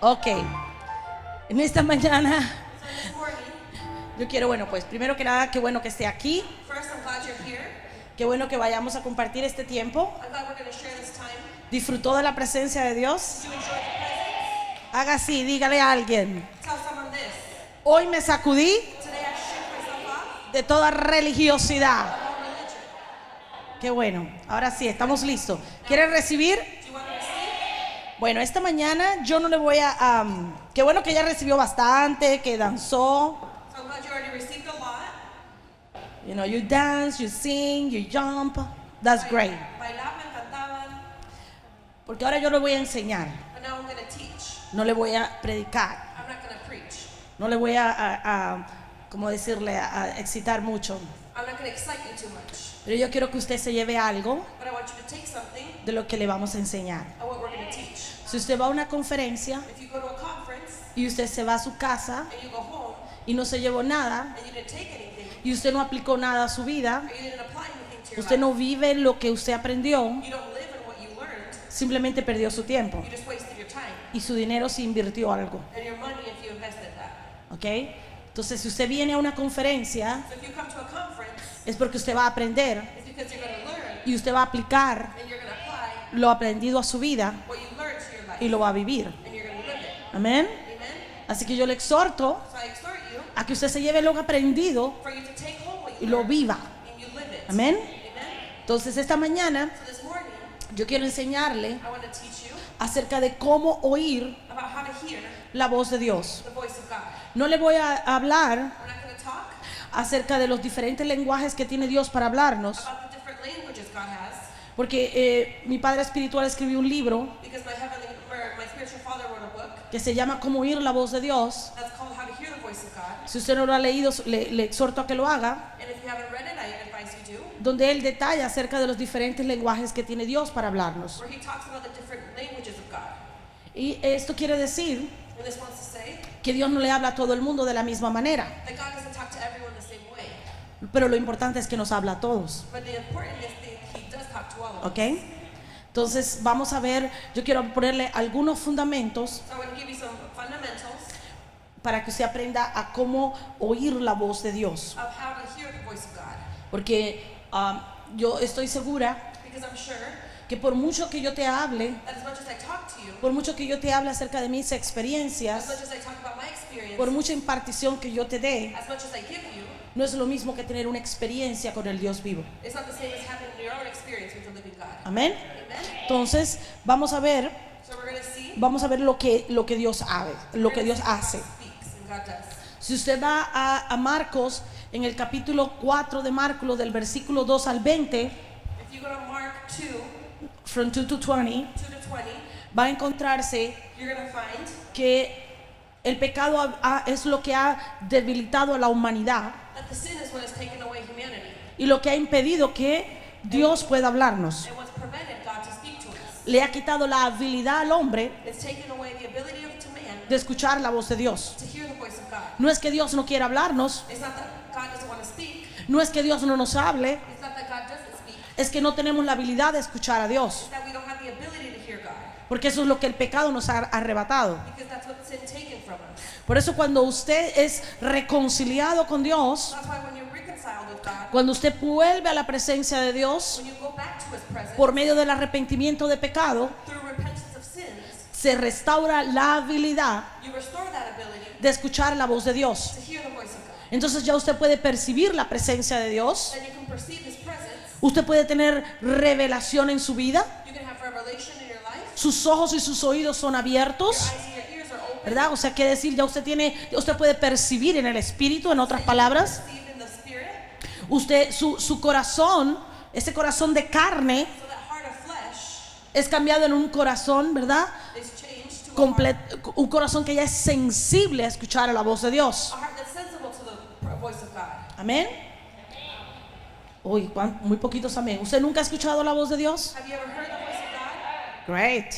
Ok. En esta mañana So this morning, yo quiero, bueno, pues primero que nada, qué bueno que esté aquí. first, I'm glad you're here. Qué bueno que vayamos a compartir este tiempo. I'm glad we're going to share this time. ¿Disfrutó de la presencia de Dios? Did you enjoy the presence? Haga así, dígale a alguien. Tell someone this. Hoy me sacudí Today I shook myself off de toda religiosidad. of all religion. Qué bueno. Ahora sí, estamos listos. ¿Quiere recibir? Do you want to receive? Bueno, esta mañana yo no le voy a... qué bueno que ya recibió bastante, que danzó. So I'm glad you already received a lot. You know, you dance, you sing, you jump. That's great. Bailaban, cantaban. Porque ahora yo le voy a enseñar. But now I'm going to teach. No le voy a predicar. I'm not going to preach. No le voy ¿cómo decirle? A excitar mucho. I'm not going to excite you too much. Pero yo quiero que usted se lleve algo But I want you to take something de lo que le vamos a enseñar. of what we're going to teach. Si usted va a una conferencia If you go to a conference y usted se va a su casa and you go home y no se llevó nada and you didn't take anything, y usted no aplicó nada a su vida, or you didn't apply anything to your usted life, no vive lo que usted aprendió, you don't live in what you learned, simplemente perdió su tiempo you just wasted your time y su dinero se invirtió algo. and your money if you invested that. ¿Ok? Entonces, si usted viene a una conferencia, So if you come to a conference, es porque usted va a aprender it's because you're going to learn y usted va a aplicar and you're going to apply lo aprendido a su vida what you learned to your life y lo va a vivir. and you're going to live it. Amén. Amen? Así que yo le exhorto So I exhort you a que usted se lleve lo aprendido for you to take home what y you lo learned viva. and you live it. Amén. Amen? Entonces, esta mañana So this morning, yo quiero enseñarle I want to teach you acerca de cómo oír about how to hear la voz de Dios. the voice of God. No le voy a hablar We're not going to talk acerca de los diferentes lenguajes que tiene Dios para hablarnos, about the different languages God has, porque mi padre espiritual escribió un libro because my spiritual father wrote a book que se llama Cómo oír la voz de Dios. that's called How to Hear the Voice of God. Si usted no lo ha leído, le exhorto a que lo haga, And if you haven't read it, I advise you to, donde él detalla acerca de los diferentes lenguajes que tiene Dios para hablarnos. where he talks about the different languages of God. Y esto quiere decir And this wants to say que Dios no le habla a todo el mundo de la misma manera, that God doesn't talk to everyone the same way. pero lo importante es que nos habla a todos. But the important is that he does talk to all of us. ¿Ok? Entonces vamos a ver, yo quiero ponerle algunos fundamentos So I want to give you some fundamentals para que usted aprenda a cómo oír la voz de Dios. of how to hear the voice of God. Porque yo estoy segura Because I'm sure que por mucho que yo te hable, that as much as I talk to you, por mucho que yo te hable acerca de mis as much experiencias, as I talk about my experience, por mucha impartición que yo te dé, as much as I give you, no es lo mismo que tener una experiencia con el Dios vivo. it's not the same as having your own experience with the living God. Amén. Amen? Entonces vamos a ver So we're going to see lo que Dios hace, lo que Dios hace. speaks and God does. Si usted va a Marcos, en el capítulo 4 de Marcos, del versículo 2 al 20, If you go to Mark 2, from 2 to 20, 2 to 20, va a encontrarse you're going to find que el pecado es lo que ha debilitado a la humanidad that the sin is what has taken away humanity y lo que ha impedido que Dios pueda hablarnos. and what's prevented God to speak to us. Le ha quitado la habilidad al hombre It's taken away the ability to man de escuchar la voz de Dios. to hear the voice of God. No es que Dios no quiera hablarnos, It's not that God doesn't want to speak. no es que Dios no nos hable, It's not that God doesn't speak. es que no tenemos la habilidad de escuchar a Dios, It's that we don't have the ability to hear God. porque eso es lo que el pecado nos ha arrebatado. Because that's what sin taken from us. Por eso cuando usted es reconciliado con Dios, That's why when you're reconciled with God, cuando usted vuelve a la presencia de Dios when you go back to His presence, por medio del arrepentimiento de pecado, through repentance of sins, se restaura la habilidad you restore that ability de escuchar la voz de Dios. to hear the voice of God. Entonces ya usted puede percibir la presencia de Dios, Then you can perceive His presence. usted puede tener revelación en su vida, You can have revelation in your life. sus ojos y sus oídos son Your abiertos, eyes and your ears are open. ¿verdad? O sea, quiere decir, ya usted puede percibir en el espíritu, en otras palabras, Perceive in the spirit. usted, su corazón, ese corazón de carne, So that heart of flesh es cambiado en un corazón, ¿verdad? is changed to Un corazón que ya es sensible a escuchar a la voz de Dios. a heart that's sensible to the voice of God. Amén. Uy, muy poquitos amén. ¿Usted nunca ha escuchado la voz de Dios? Have you ever heard the voice of God? Great.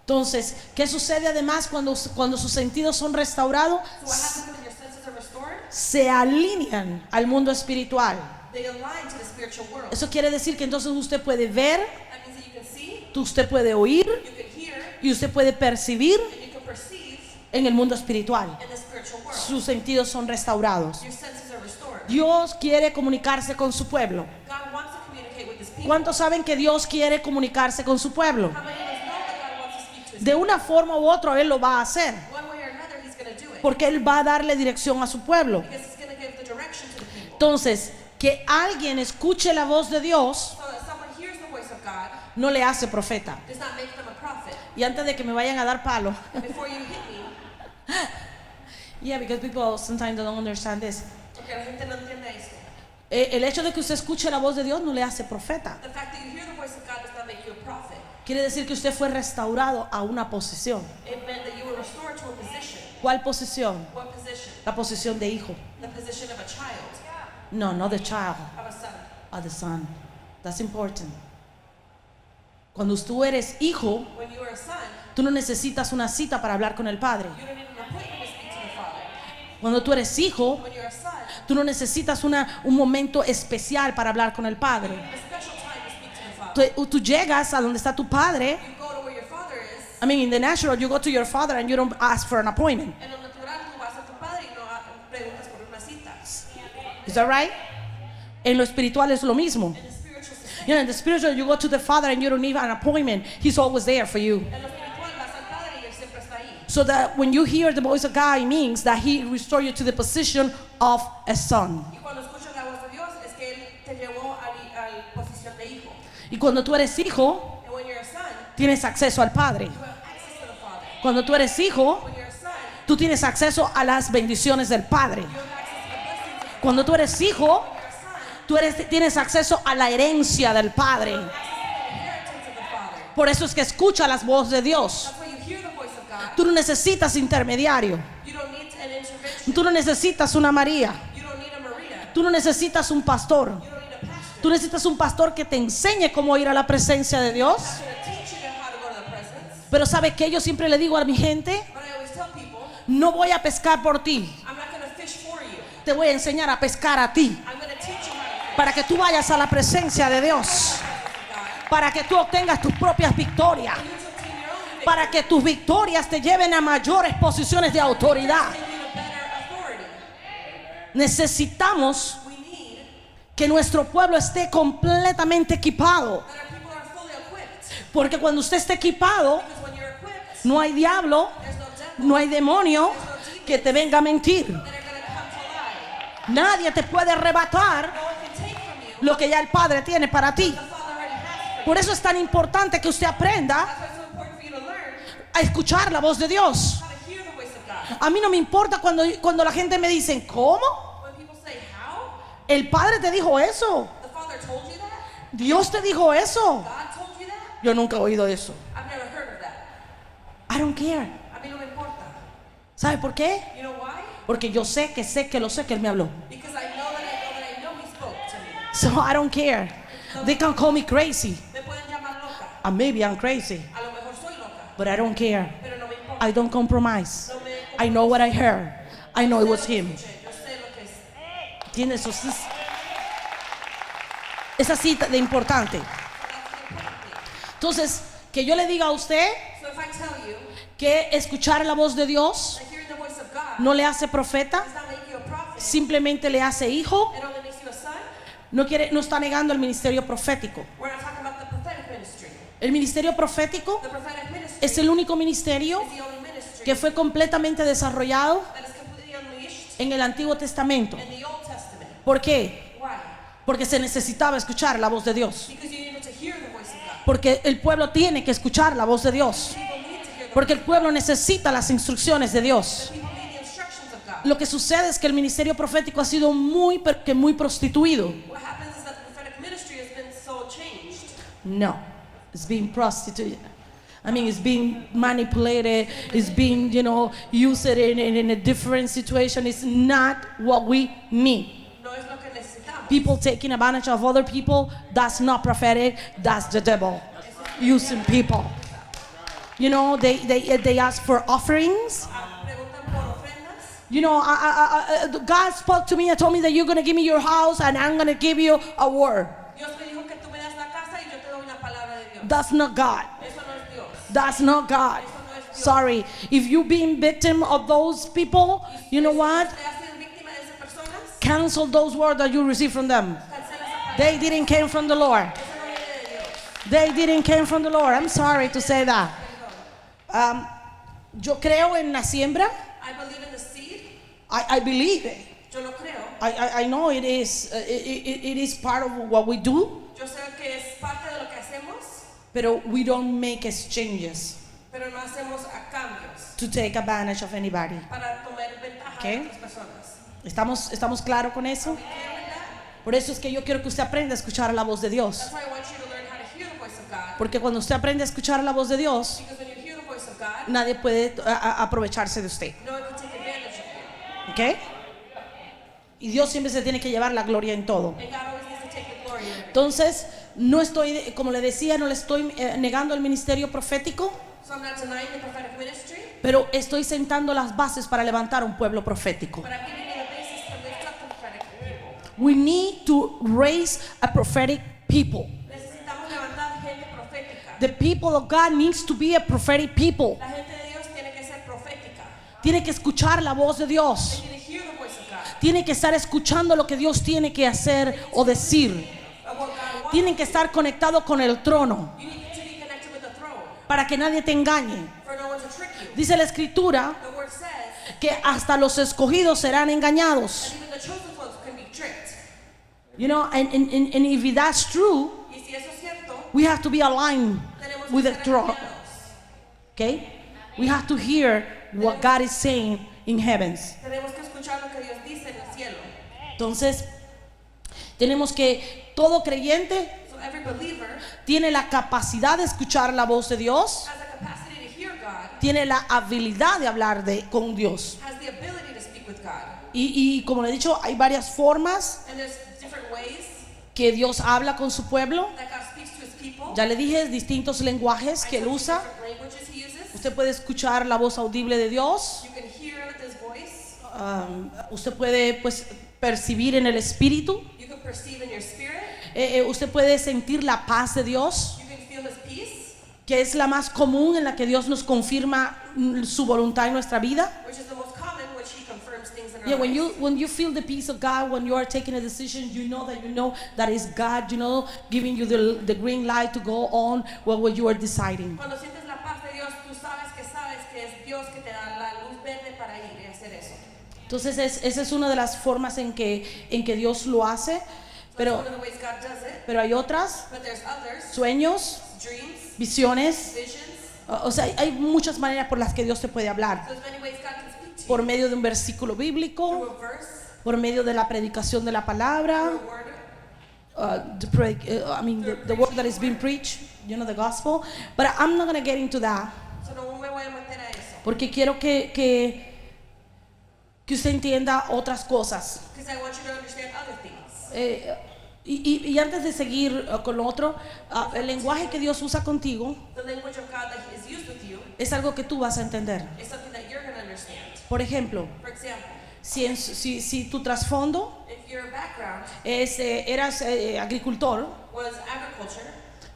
Entonces, ¿qué sucede además cuando sus sentidos son restaurados? So what happens when your senses are restored? Se alinean al mundo espiritual. They align to the spiritual world. Eso quiere decir que entonces usted puede ver, That means that you can see, usted puede oír you can hear, y usted puede percibir and you can perceive en el mundo espiritual. in the spiritual world. Sus sentidos son restaurados. Your senses are restored. Dios quiere comunicarse con su pueblo. God wants to communicate with his people. ¿Cuántos saben que Dios quiere comunicarse con su pueblo? How many of us know that God wants to speak to his De una forma u otra Él lo va a hacer, people? One way or another, he's going to do it. porque Él va a darle dirección a su pueblo. Because he's going to give the direction to the people. Entonces, que alguien escuche la voz de Dios So that someone hears the voice of God no le hace profeta. does not make them a prophet. Y antes de que me vayan a dar palo, And before you hit me, yeah, because people sometimes don't understand this. porque la gente no entiende esto. El hecho de que usted escuche la voz de Dios no le hace profeta. The fact that you hear the voice of God does not make you a prophet. Quiere decir que usted fue restaurado a una posición. It meant that you were restored to a position. ¿Cuál posición? What position? La posición de hijo. The position of a child, No, not the child, of a son. of the son. That's important. Cuando tú eres hijo, When you are a son, tú no necesitas una cita para hablar con el Padre. you don't need an appointment to speak to the Father. Cuando tú eres hijo, When you're a son, tú no necesitas un momento especial para hablar con el Padre. you need a special time to speak to the Father. Tú llegas a donde está tu Padre. You go to where your Father is, I mean, in the natural, you go to your Father and you don't ask for an appointment. en lo natural tú vas a tu Padre y no preguntas por una cita. Is that right? En lo espiritual es lo mismo. In the spiritual system, You know, in the spiritual, you go to the Father and you don't need an appointment. He's always there for you. en lo espiritual vas al Padre y Él siempre está ahí. So that when you hear the voice of God, it means that He restores you to the position of a son. Y cuando escuchas la voz de Dios es que Él te llevó a posición de hijo. Y cuando tú eres hijo, And when you're a son, tienes acceso al Padre. you have access to the Father. Cuando tú eres hijo, When you're a son, tú tienes acceso a las bendiciones del Padre. you have access to the blessings of the Cuando tú eres hijo, When you're a son, tienes acceso a la herencia del Padre. access to the inheritance of the Father. Por eso es que escucha las voces de Dios. That's why you hear the voice of God. Tú no necesitas intermediario. You don't need an intervention. Tú no necesitas una María. You don't need a Maria. Tú no necesitas un pastor. You don't need a pastor. Tú necesitas un pastor que te enseñe cómo ir a la presencia de Dios. That's going to teach you how to go to the presence. Pero ¿sabe qué? Yo siempre le digo a mi gente, But I always tell people, no voy a pescar por ti. I'm not going to fish for you. Te voy a enseñar a pescar a ti. I'm going to teach you how to fish Para que tú vayas a la presencia de Dios. for God. Para que tú obtengas tus propias victorias. You to obtain your own victory. Para que tus victorias te lleven a mayores posiciones de autoridad. Give you a better authority. Necesitamos We need que nuestro pueblo esté completamente equipado. that our people are fully equipped. Porque cuando usted esté equipado, Because when you're equipped, no hay diablo, there's no devil no hay demonio que te venga a mentir. that are going to come to lie. Nadie te puede arrebatar No one can take from you lo que ya el Padre tiene para ti. the Father already has for you. Por eso es tan importante que usted aprenda That's why it's so important for you to learn a escuchar la voz de Dios. how to hear the voice of God. A mí no me importa cuando la gente me dice, ¿cómo? When people say, how? ¿El Padre te dijo eso? The Father told you that? ¿Dios te dijo eso? God told you that? Yo nunca he oído eso. I've never heard of that. I don't care. A mí no me importa. ¿Sabe por qué? You know why? Porque yo sé que Él me habló. Because I know that I know He spoke to me. So I don't care. They can call me crazy. Me pueden llamar loca. And maybe I'm crazy. A lo mejor soy loca. But I don't care. Pero no me importa. I don't compromise. No me I know what I heard. I know it was Him. Yo sé lo que es. ¿Entiendes? Eso es así de importante. That's the important thing. Entonces, que yo le diga a usted So if I tell you que escuchar la voz de Dios that hearing the voice of God no le hace profeta, does not make you a prophet, simplemente le hace hijo, it only makes you a son, no está negando el ministerio profético. we're not talking about the prophetic ministry. El ministerio profético The prophetic ministry es el único ministerio is the only ministry que fue completamente desarrollado that is completely unleashed en el Antiguo Testamento. in the Old Testament. ¿Por qué? Why? Porque se necesitaba escuchar la voz de Dios. Because you needed to hear the voice of God. Porque el pueblo tiene que escuchar la voz de Dios. People need to hear the Porque el pueblo necesita las instrucciones de Dios. people need the instructions of God. Lo que sucede es que el ministerio profético ha sido muy prostituido. What happens is that the prophetic ministry has been so changed. No, it's being prostituted. I mean, it's being manipulated. It's being, used in a different situation. It's not what we need. No es lo que necesitamos. People taking advantage of other people, that's not prophetic. That's the devil using people. They ask for offerings. Preguntan por ofrendas. God spoke to me and told me that you're going to give me your house and I'm going to give you a word. Dios me dijo que tú me das la casa y yo te doy una palabra de Dios. That's not God. Eso no es Dios. That's not God. Eso no es Sorry. If you've been victim of those people, you know what? ¿Usted ha sido víctima de esas personas? Cancel those words that you received from them. Cancela esa palabra. They didn't came from the Lord. Eso no viene de Dios. They didn't came from the Lord. I'm sorry to say that. Yo creo en la siembra. I believe in the seed. I believe it. Yo lo creo. I know it is. It is part of what we do, Yo sé que es parte de lo que hacemos, but we don't make exchanges pero no hacemos a cambios to take advantage of anybody. para tomar ventaja Okay. de otras personas. ¿Estamos claros con eso? We clear with that? Por eso es que yo quiero que usted aprenda a escuchar la voz de Dios. That's why I want you to learn how to hear the voice of God. Porque cuando usted aprende a escuchar la voz de Dios, Because when you hear the voice of God, nadie puede aprovecharse de usted. no one can take advantage of you. ¿Ok? Y Dios siempre se tiene que llevar la gloria en todo. And God always needs to take the glory in everything. Entonces, no estoy, como le decía, no le estoy negando el ministerio profético, So I'm not denying the prophetic ministry, pero estoy sentando las bases para levantar un pueblo profético. but I'm giving you the basis to lift up the prophetic people. We need to raise a prophetic people. Necesitamos levantar gente profética. The people of God needs to be a prophetic people. La gente de Dios tiene que ser profética. Tiene que escuchar la voz de Dios. They need to hear the voice of God. Tiene que estar escuchando lo que Dios tiene que hacer o decir. Of what God wants. Tienen que estar conectados con el trono You need to be connected with the throne para que nadie te engañe. for no one to trick you. Dice la escritura The word says que hasta los escogidos serán engañados. that even the chosen ones can be tricked. You know, and if that's true, Y si eso es cierto, we have to be aligned tenemos with que the ser throne. alineados. Okay? We have to hear what God is saying in heavens. Tenemos que escuchar lo que Dios dice en el cielo. Entonces, tenemos que todo creyente So every believer tiene la capacidad de escuchar la voz de Dios, has the capacity to hear God, tiene la habilidad de hablar con Dios. has the ability to speak with God. Y como le he dicho, hay varias formas And there's different ways que Dios habla con su pueblo. that God speaks to his people. Ya le dije, distintos lenguajes I que él told you usa. different languages he uses. Usted puede escuchar la voz audible de Dios. You can hear his voice. Usted puede, pues, percibir en el espíritu. You can perceive in your spirit. Usted puede sentir la paz de Dios, You can feel his peace, que es la más común en la que Dios nos confirma su voluntad en nuestra vida. which is the most common, which he confirms things in our Yeah, lives. when you feel the peace of God, when you are taking a decision, you know that is God, giving you the green light to go on what you are deciding. Cuando sientes la paz de Dios, tú sabes que es Dios que te da la luz verde para ir y hacer eso. Entonces esa es una de las formas en que Dios lo hace, So that's pero, one of the ways God does it. pero hay otras, But there's others, sueños, dreams, visiones, visions. o sea, hay muchas maneras por las que Dios te puede hablar. So there's many ways God can speak to Por you. medio de un versículo bíblico, Through a verse, por medio de la predicación de la palabra, through a word. the word that is being preached, the gospel. But I'm not going to get into that, So no me voy a meter a eso. porque quiero que usted entienda otras cosas. Because I want you to understand other things. Y antes de seguir con lo otro, el lenguaje que Dios usa contigo The language of God that is used with you es algo que tú vas a entender. is something that you're going to understand. Por ejemplo, For example, si tu trasfondo if your background eras agricultor, was agriculture,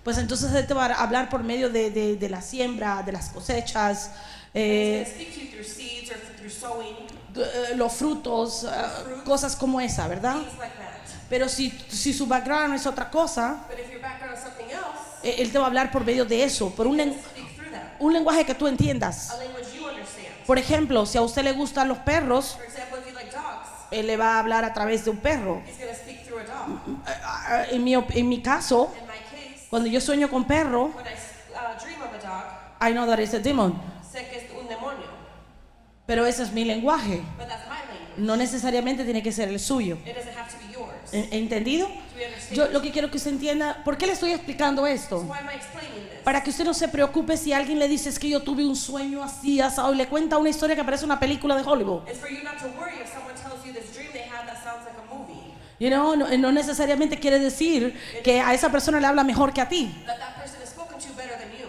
pues entonces Él te va a hablar por medio de la siembra, de las cosechas, he's going to speak to you through seeds or through sowing, los frutos, cosas como esa, ¿verdad? things like that. Pero si su background es otra cosa, But if your background is something else, Él te va a hablar por medio de eso, por he's going to speak through that. un lenguaje que tú entiendas. A language you understand. Por ejemplo, si a usted le gustan los perros, For example, if you like dogs, Él le va a hablar a través de un perro. he's going to speak through a dog. En mi caso, In my case, cuando yo sueño con perro, when I dream of a dog, I know that it's a demon. sé que es un demonio. Pero ese es mi lenguaje. But that's my language. No necesariamente tiene que ser el suyo. It doesn't have to be yours. ¿Entendido? Do we understand? Yo lo que quiero que usted entienda, ¿por qué le estoy explicando esto? Why am I explaining this? Para que usted no se preocupe si alguien le dice es que yo tuve un sueño así, asado, y le cuenta una historia que parece una película de Hollywood. It's for you not to worry if someone tells you this dream they had that sounds like a movie. No necesariamente quiere decir que a esa persona le habla mejor que a ti. That person is spoken to better than you.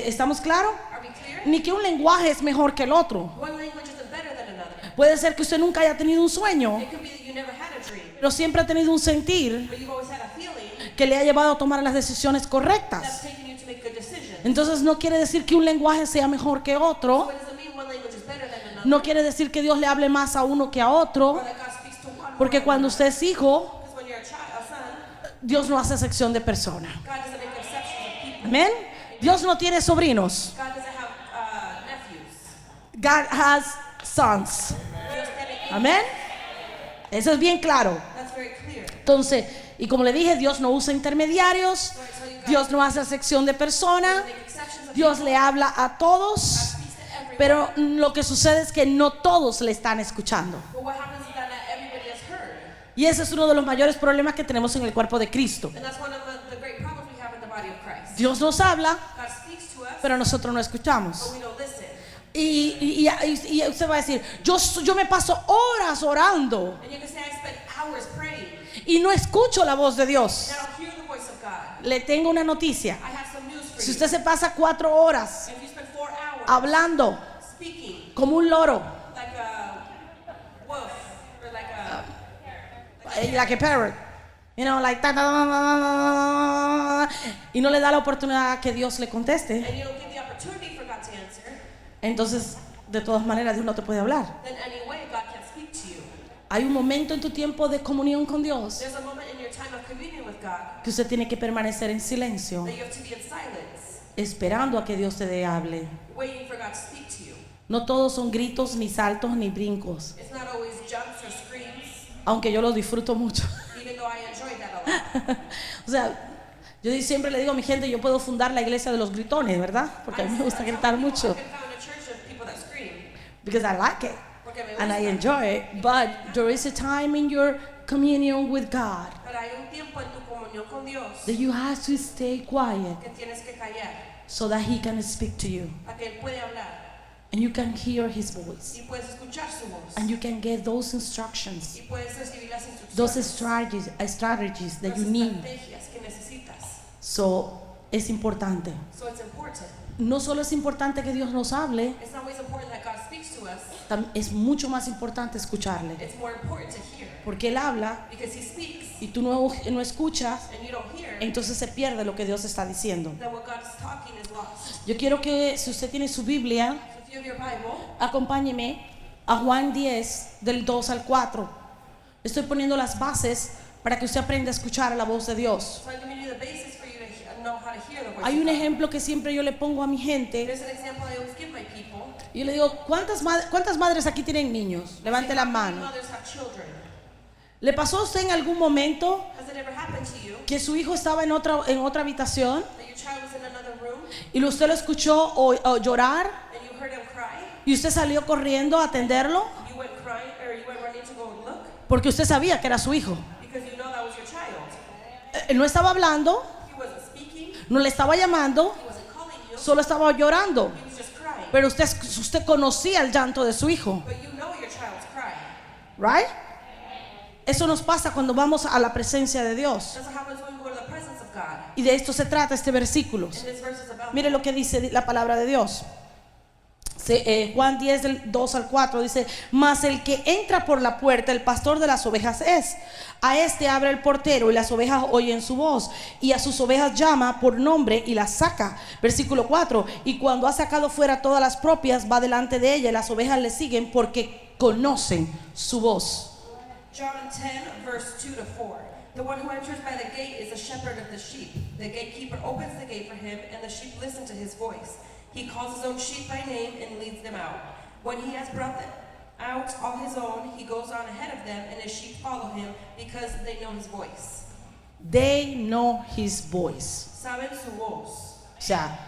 ¿Estamos claros? Are we clear? Ni que un lenguaje es mejor que el otro. One language isn't better than another. Puede ser que usted nunca haya tenido un sueño, It could be that you never had a dream, pero siempre ha tenido un sentir but you've always had a feeling que le ha llevado a tomar las decisiones that's correctas. taken you to make good decisions. Entonces no quiere decir que un lenguaje sea mejor que otro. So it doesn't mean one language is better than another. No quiere decir que Dios le hable más a uno que a otro. Or that God speaks to one Porque more cuando than usted es hijo, another. Because when you're a son, Dios no hace excepción de persona. God doesn't make exceptions of people. Amén. Dios no tiene sobrinos. God doesn't have nephews. God has sons. Dios tiene hijos. Amén. Eso es bien claro. That's very clear. Entonces, y como le dije, Dios no usa intermediarios. So I tell you, God Dios no hace excepción de persona. doesn't make exceptions of Dios people. le habla a todos. God speaks to everyone. Pero lo que sucede es que no todos le están escuchando. But what happens is that not everybody has heard. Y ese es uno de los mayores problemas que tenemos en el cuerpo de Cristo. And that's one of the great problems we have in the body of Christ. Dios nos habla, God speaks to us, pero nosotros no but escuchamos. we don't listen. Y usted va a decir, yo me paso horas orando And you can say, I spend hours praying, y no escucho la voz de Dios. and I don't hear the voice of God. Le tengo una noticia. I have some news for Si you. usted se pasa 4 horas If you spend 4 hours hablando speaking como un loro, like a wolf or like a like a parrot, you know, like y no le da la oportunidad a que Dios le conteste, and you don't give the opportunity for God to answer, entonces de todas maneras Dios no te puede hablar. then anyway God can't speak to you. Hay un momento en tu tiempo de comunión con Dios There's a moment in your time of communion with God que usted tiene que permanecer en silencio, that you have to be in silence, esperando a que Dios te hable. waiting for God to speak to you. No todos son gritos, ni saltos, ni brincos, It's not always jumps or screams, aunque yo los disfruto mucho. even though I enjoy that a lot. O sea, yo siempre le digo a mi gente, yo puedo fundar la iglesia de los gritones, ¿verdad? Porque a mí me gusta gritar I mucho, can found a church of people that scream, because I like it porque me and I gusta. enjoy it. But there is a time in your communion with God Pero hay un tiempo en tu comunión con Dios that you have to stay quiet que tienes que callar, so that He can speak to you a que Él puede hablar and you can hear His voice y puedes escuchar su voz and you can get those instructions, y puedes recibir las those instrucciones, strategies that las you need. estrategias que necesitas. So, es importante. So it's important. No solo es importante que Dios nos hable, It's not always important that God speaks to us. es mucho más importante escucharle. It's more important to hear Porque Él habla because He speaks y tú no escuchas, and you don't hear. entonces se pierde lo que Dios está diciendo. Then what God is talking is lost. Yo quiero que, si usted tiene su Biblia, So if you have your Bible, acompáñeme a Juan 10, del 2 al 4. Estoy poniendo las bases para que usted aprenda a escuchar la voz de Dios. so I'm giving you the basis for you to know how to hear the voice Hay of un God. ejemplo que siempre yo le pongo a mi gente. There's an example I always give my people. Yo le digo, ¿cuántas madres aquí tienen niños? Levante la mano. Mothers have children. ¿Le pasó a usted en algún momento Has it ever happened to you que su hijo estaba en otra habitación that your child was in another room y usted lo escuchó o llorar and you heard him cry? y usted salió corriendo a atenderlo You went crying or you went running to go look porque usted sabía que era su hijo? because you know that was your child. Él no estaba hablando, He wasn't speaking, no le estaba llamando, he wasn't calling you, solo estaba llorando. he was just crying. Pero usted conocía el llanto de su hijo, But you know your child's crying. right? Eso nos pasa cuando vamos a la presencia de Dios. That's what happens when we go to the presence of God. Y de esto se trata este versículo. And this verse is about Mire lo que dice la palabra de Dios. Juan 10 del 2 al 4 dice: mas el que entra por la puerta, el pastor de las ovejas es. A este abre el portero y las ovejas oyen su voz y a sus ovejas llama por nombre y las saca. Versículo 4: y cuando ha sacado fuera todas las propias, va delante de ella y las ovejas le siguen porque conocen su voz. John 10, verse 2 to 4. The one who enters by the gate is the shepherd of the sheep. The gatekeeper opens the gate for him, and the sheep listen to his voice. He calls his own sheep by name and leads them out. When he has brought them out all his own, he goes on ahead of them, and his sheep follow him because they know his voice. They know his voice. Saben su voz. O sea,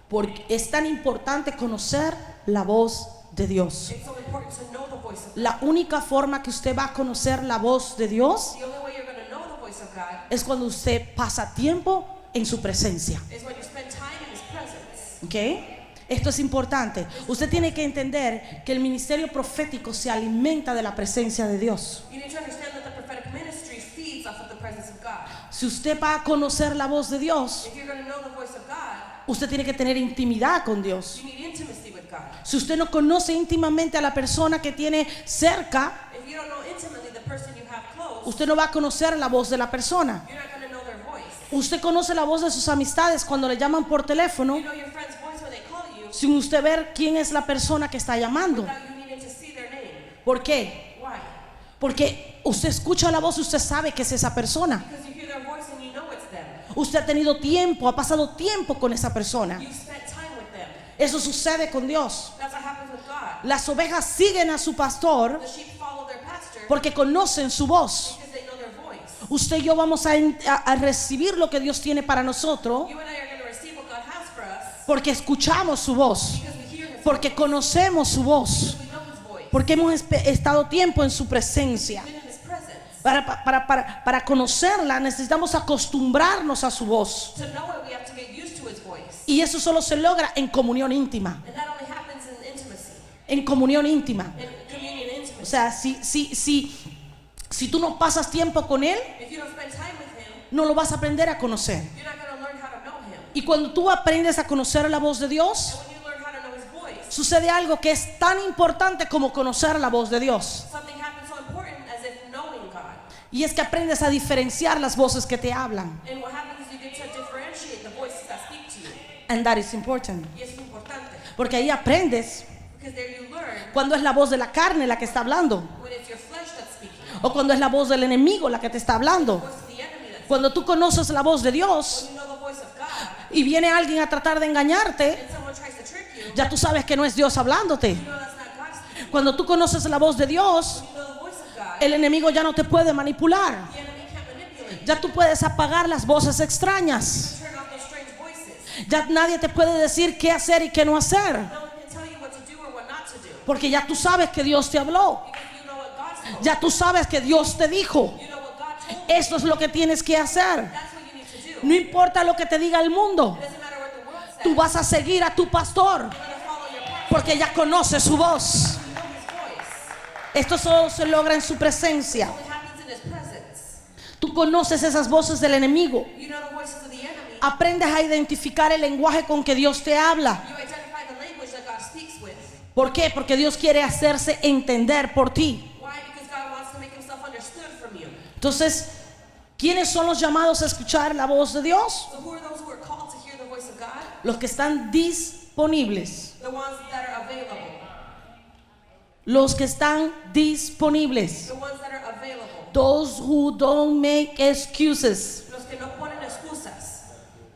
porque es tan importante conocer la voz de Dios. It's so important to know the voice of God. La única forma que usted va a conocer la voz de Dios The only way you're going to know the voice of God es cuando usted pasa tiempo en su presencia. is when you spend time in his presence. ¿Ok? Esto es importante. Usted tiene que entender que el ministerio profético se alimenta de la presencia de Dios. You need to understand that the prophetic ministry feeds off of the presence of God. Si usted va a conocer la voz de Dios, If you're going to know the voice of God, usted tiene que tener intimidad con Dios. you need intimacy with God. Si usted no conoce íntimamente a la persona que tiene cerca, If you don't know intimately the person you have close, usted no va a conocer la voz de la persona. you're not going to know their voice. Usted conoce la voz de sus amistades cuando le llaman por teléfono, You know your friend's voice when they call you sin usted ver quién es la persona que está llamando. without you needing to see their name. ¿Por qué? Why? Porque usted escucha la voz y usted sabe que es esa persona. Because you hear their voice and you know it's them. Usted ha tenido tiempo, ha pasado tiempo con esa persona. You spent time with them. Eso sucede con Dios. That's what happens with God. Las ovejas siguen a su pastor The sheep follow their pastor porque conocen su voz. because they know their voice. Usted y yo vamos a recibir lo que Dios tiene para nosotros You and I are going to receive what God has for us porque escuchamos su voz, because we hear His porque conocemos su voz, voice. We know His voice. porque hemos estado tiempo en su presencia. Been in His presence. Para conocerla necesitamos acostumbrarnos a su voz. To know it, we have to get used to His voice. Y eso solo se logra en comunión íntima. And that only happens in intimacy, En comunión íntima. in communion O intimacy. sea, si tú no pasas tiempo con Él, If you don't spend time with Him, no lo vas a aprender a conocer. you're not going to learn how to know Him. Y cuando tú aprendes a conocer la voz de Dios, And when you learn how to know His voice, sucede algo que es tan importante como conocer la voz de Dios. something happens so important as if knowing God. Y es que aprendes a diferenciar las voces que te hablan. And what happens is you get to differentiate the voices that speak to you. And that is important. Y eso es importante. Porque ahí aprendes Because there you learn cuando es la voz de la carne la que está hablando. when it's your flesh that's speaking. O cuando es la voz del enemigo la que te está hablando. The voice of the enemy that's Cuando tú conoces la voz de Dios When you know the voice of God y viene alguien a tratar de engañarte, and someone tries to trick you, ya tú sabes que no es Dios hablándote. you know that's not God speaking. Cuando tú conoces la voz de Dios, When you know the voice of God, el enemigo ya no te puede manipular. the enemy can't manipulate. Ya tú puedes apagar las voces extrañas. Turn off those strange voices. Ya nadie te puede decir qué hacer y qué no hacer. No one can tell you what to do or what not to do. Porque ya tú sabes que Dios te habló. Because you know what God spoke. Ya tú sabes que Dios te dijo. You know what God told you. Esto es lo que tienes que hacer. That's what you need to do. No importa lo que te diga el mundo. It doesn't matter what the world says. Tú vas a seguir a tu pastor. You're going to follow your pastor. Porque ya conoce su voz. You know His voice. Esto solo se logra en su presencia. It only happens in His presence. Tú conoces esas voces del enemigo. You know the voices of the enemy. Aprendes a identificar el lenguaje con que Dios te habla. You identify the language that God speaks with. ¿Por qué? Porque Dios quiere hacerse entender por ti. Why? Because God wants to make Himself understood from you. Entonces, ¿quiénes son los llamados a escuchar la voz de Dios? So who are those who are called to hear the voice of God? Los que están disponibles. The ones that are available. Los que están disponibles. The ones that are available. Those who don't make excuses. Los que no ponen excusas.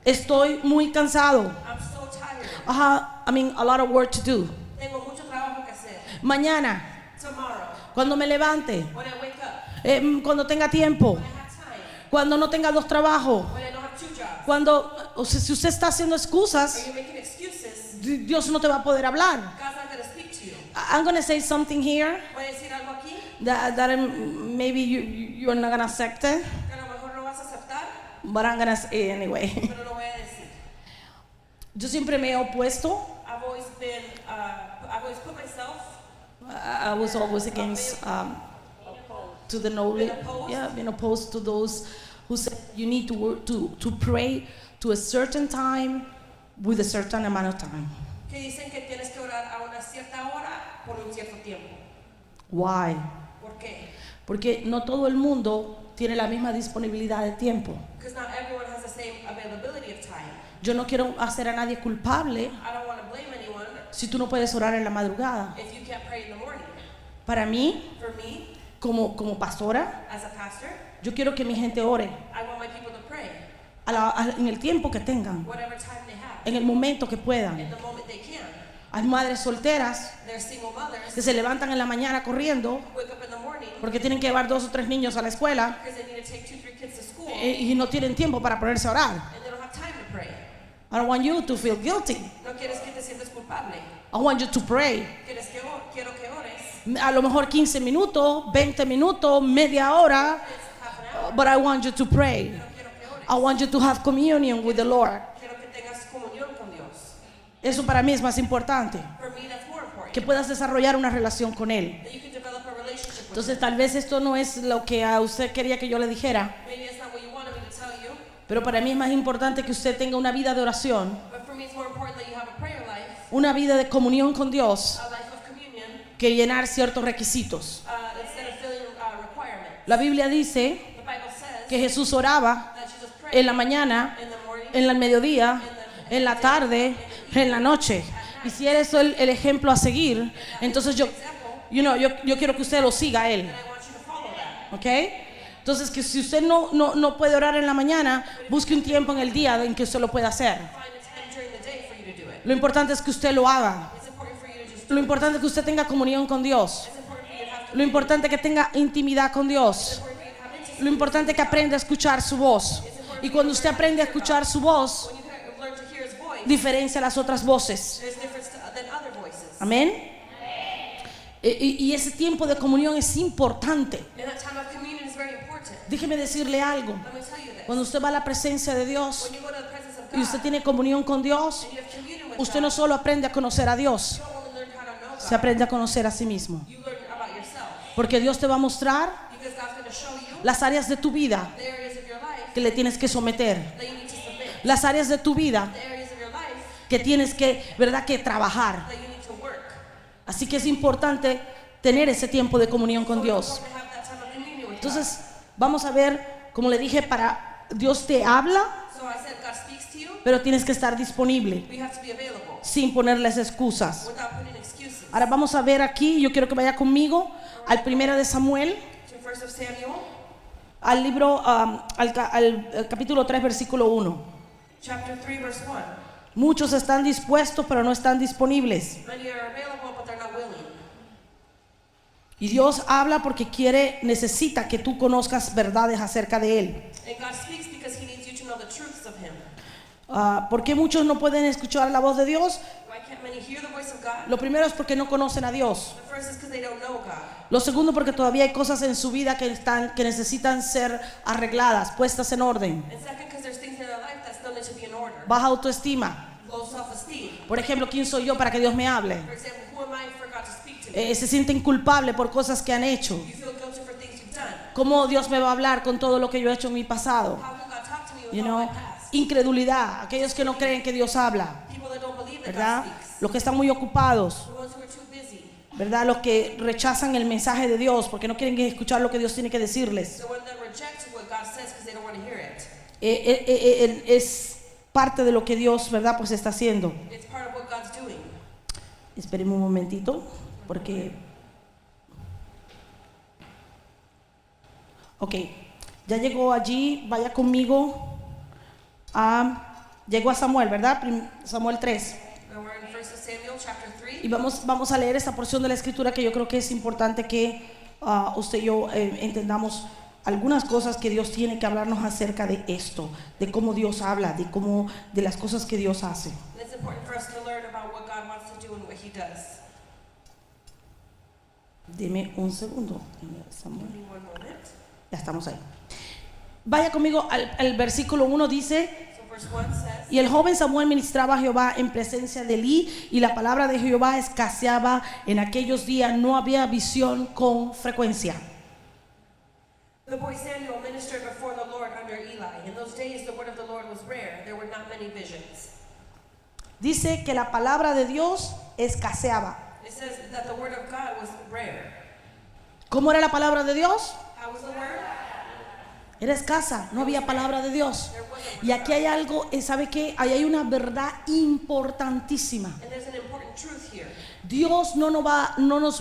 Estoy muy cansado. I'm so tired. A lot of work to do. Tengo mucho trabajo que hacer. Mañana, Tomorrow, cuando me levante, when I wake up, cuando tenga tiempo, when I have time, cuando no tenga 2 trabajos, when I don't have 2 jobs. o sea, si usted está haciendo excusas, Are you making excuses? Dios no te va a poder hablar. God's not going to speak to you. I'm going to say something here Voy a decir algo aquí that maybe you're not going to accept it, que a lo mejor no vas a aceptar, but I'm going to say it anyway. pero lo voy a decir. Yo siempre me he opuesto. I've always put myself I was always against to the knowledge. Been opposed? Yeah, being opposed to those who say you need to work to pray to a certain time with a certain amount of time. que dicen que tienes que orar a una cierta hora por un cierto tiempo. Why? ¿Por qué? Porque no todo el mundo tiene la misma disponibilidad de tiempo. Because not everyone has the same availability of time. Yo no quiero hacer a nadie culpable I don't want to blame anyone si tú no puedes orar en la madrugada. if you can't pray in the morning. Para mí, For me, como pastora, as a pastor, yo quiero que mi gente ore I want my people to pray en el tiempo que tengan, whatever time they have, en el momento que in puedan. the moment they can. Hay madres solteras They're single mothers, que se levantan en la mañana corriendo wake up in the morning porque tienen que llevar 2 o 3 niños a la escuela because they need to take 2-3 kids to school y no tienen tiempo para ponerse a orar. and they don't have time to pray. I don't want you to feel guilty. No quieres que te sientas culpable. I want you to pray. Quiero que ores. A lo mejor 15 minutos, 20 minutos, media hora, It's half an hour. but I want you to pray. Pero quiero que ores. I want you to have communion with the Lord. Quiero que tengas comunión con Dios. Eso para mí es más importante, For me, that's more important. que puedas desarrollar una relación con Él. That you can develop a relationship with Entonces tal vez esto no es lo que a usted quería que yo le dijera, Him. Maybe it's not what you wanted me to tell you, pero para mí es más importante que usted tenga una vida de oración, but for me, it's more important that you have a prayer life, una vida de comunión con Dios, a life of communion, que llenar ciertos requisitos. instead of filling requirements. La Biblia dice The Bible says que Jesús oraba that Jesus en la mañana, in the morning, en el mediodía, en la tarde, en la noche. Y si eres el ejemplo a seguir, entonces yo quiero que usted lo siga a él. and I want you to follow that. ¿Ok? Entonces, que si usted no puede orar en la mañana, busque un tiempo en el día en que usted lo pueda hacer. Find a time during the day for you to do it. Lo importante es que usted lo haga. It's important for you to just Lo importante es que usted tenga comunión con Dios. It's important for you to have Lo importante es que tenga intimidad con Dios. Lo importante es que aprenda a escuchar su voz. Y cuando usted aprende a escuchar su voz, when you learn to hear his voice, diferencia las otras voces. there's difference than other voices. Amén. Y ese tiempo de comunión es importante. And that time of communion is very important. Déjeme decirle algo. Let me tell you this. Cuando usted va a la presencia de Dios When you go to the presence of y usted God, tiene comunión con Dios, and you have communion with usted God, no solo aprende a conocer a Dios, you don't only learn how to know se God, aprende a conocer a sí mismo. you learn about yourself. Porque Dios te va a mostrar Because God's going to show you las áreas de tu vida the areas of your life que le tienes que someter, that you need to submit. las áreas de tu vida The areas of your life que tienes que, ¿verdad?, que trabajar. that you need to work. Así que es importante tener ese tiempo de comunión con So Dios. it's important to have that time of communion with Entonces, vamos a ver, como le dije, Dios te habla, God. So I said God speaks to you. pero tienes que estar disponible, We have to be available sin ponerles excusas. without putting excuses. Ahora vamos a ver aquí, yo quiero que vaya conmigo al 1 de Samuel, To 1 of Samuel, al libro, al capítulo 3, versículo 1. chapter 3, verse 1. Muchos están dispuestos, pero no están disponibles. Many are available, but they're not willing. Y Dios habla porque necesita que tú conozcas verdades acerca de Él. And God speaks because He needs you to know the truths of Him. ¿Por qué muchos no pueden escuchar la voz de Dios? Why can't many hear the voice of God? Lo primero es porque no conocen a Dios. The first is because they don't know God. Lo segundo, porque todavía hay cosas en su vida que necesitan ser arregladas, puestas en orden. And second, because there's things in their life that still need to be in order. Baja autoestima. Low self-esteem. Por ejemplo, ¿quién soy yo para que Dios me hable? For example, who am I for God to speak to me? Se sienten culpables por cosas que han hecho. You feel guilty for things you've done. ¿Cómo Dios me va a hablar con todo lo que yo he hecho en mi pasado? How can God talk to me with You all know, my past? incredulidad, aquellos que no creen que Dios habla, People that don't believe that ¿verdad? God speaks. Los que están muy ocupados, The ones who are too busy. ¿verdad? Los que rechazan el mensaje de Dios porque no quieren escuchar lo que Dios tiene que decirles. The ones that reject what God says because they don't want to hear it. Es parte de lo que Dios, ¿verdad?, pues está haciendo. It's part of what God's doing. Esperemos un momentito, porque... Ok, ya llegó allí, vaya conmigo llegó a Samuel, ¿verdad? Samuel 3. Now we're in 1 Samuel chapter 3. Y vamos a leer esta porción de la escritura que yo creo que es importante que usted y yo entendamos algunas cosas que Dios tiene que hablarnos acerca de esto, de cómo Dios habla, de las cosas que Dios hace. And it's important for us to learn about what God wants to do and what He does. Deme un segundo, Samuel. Give me one moment. Ya estamos ahí. Vaya conmigo al versículo 1, dice: So verse 1 says, y el joven Samuel ministraba a Jehová en presencia de Elí, y la palabra de Jehová escaseaba en aquellos días, no había visión con frecuencia. the boy Samuel ministered before the Lord under Eli. In those days the word of the Lord was rare. There were not many visions. Dice que la palabra de Dios escaseaba. It says that the word of God was rare. ¿Cómo era la palabra de Dios? How was the word? Era escasa, no había palabra de Dios. There wasn't. Y aquí hay algo, ¿sabe qué? Ahí hay una verdad importantísima. And there's an important truth here. Dios no nos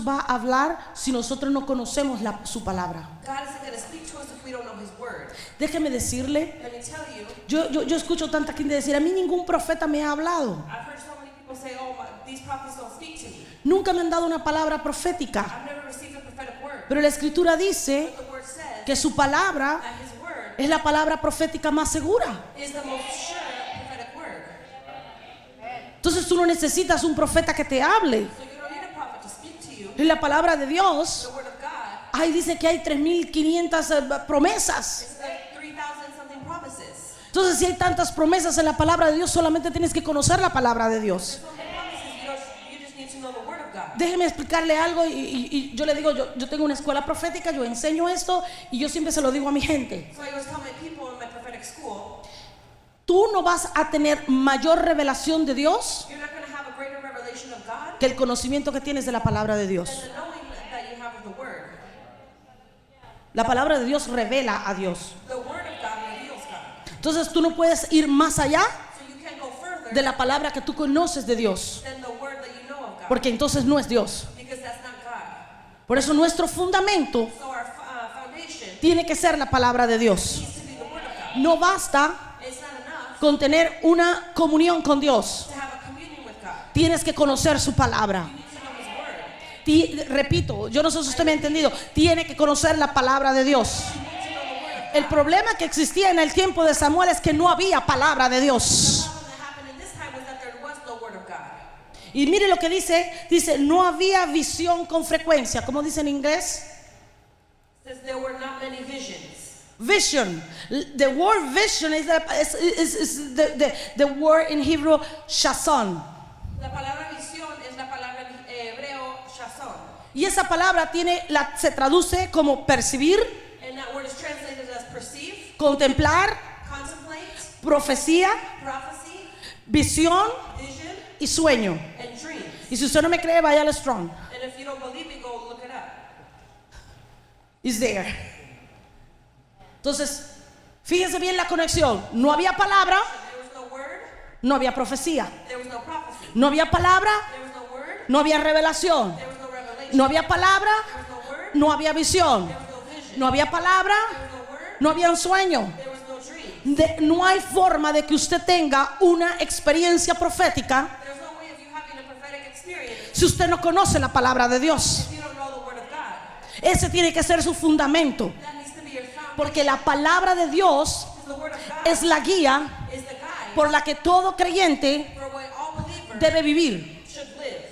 va a hablar si nosotros no conocemos su palabra. God isn't going to speak to us if we don't know His word. Déjeme decirle, Let me tell you, yo escucho tanta gente decir: a mí ningún profeta me ha hablado. I've heard so many people say, these prophets don't speak to me. Nunca me han dado una palabra profética. I've never received a prophetic word. Pero la escritura dice But the word says que su palabra that His word es la palabra profética más segura. is the most sure prophetic word. Entonces tú no necesitas un profeta que te hable. So you don't need a prophet to speak to you. En la palabra de Dios, The word of God ahí dice que hay 3.500 promesas. is like 3,000 something promises. Entonces, si hay tantas promesas en la palabra de Dios, solamente tienes que conocer la palabra de Dios. There's so many promises, you just need to know the word of God. Déjeme explicarle algo y yo le digo, yo tengo una escuela profética, yo enseño esto y yo siempre se lo digo a mi gente. So I always tell my people in my prophetic school, Tú no vas a tener mayor revelación de Dios you're not going to have a greater revelation of God que el conocimiento que tienes de la palabra de Dios. than the knowing that you have of the word. La palabra de Dios revela a Dios. The word of God reveals God. Entonces tú no puedes ir más allá So you can't go further de la palabra que tú conoces de Dios, than the word that you know of God. porque entonces no es Dios. Because that's not God. Por eso nuestro fundamento So our foundation tiene que ser la palabra de Dios. needs to be the word of God. No basta It's not enough con tener una comunión con Dios. to have a communion with God. Tienes que conocer su palabra. You need to know His word. Repito, yo no sé si usted me ha entendido. Tiene que conocer la palabra de Dios. You need to know the word of God. El problema que existía en el tiempo de Samuel es que no había palabra de Dios. The problem that happened in this time was that there was no word of God. Y mire lo que dice, no había visión con frecuencia. ¿Cómo dice en inglés? It says there were not many visions. Vision. The word vision is the word in Hebrew shazon. La palabra visión es la palabra en hebreo shazon. Y esa palabra se traduce como percibir, And that word is translated as perceive, contemplar, contemplate, profecía, prophecy, visión vision, y sueño. and dreams. Y si usted no me cree, vaya al Strong. And if you don't believe me, go look it up. It's there. Entonces, fíjense bien la conexión. No había palabra, There was no word, no había profecía. there was no prophecy. No había palabra, There was no word, no había revelación. there was no revelation. No había palabra, There was no word, no había visión. there was no vision. No había palabra, There was no word, no había un sueño. there was no dream. No hay forma de que usted tenga una experiencia profética There's no way of you having a prophetic experience si usted no conoce la palabra de Dios. if you don't know the word of God. Ese tiene que ser su fundamento, That needs to be your foundation. porque la palabra de Dios The word of God es la guía is the guide por la que todo creyente for what all believers debe vivir. should live.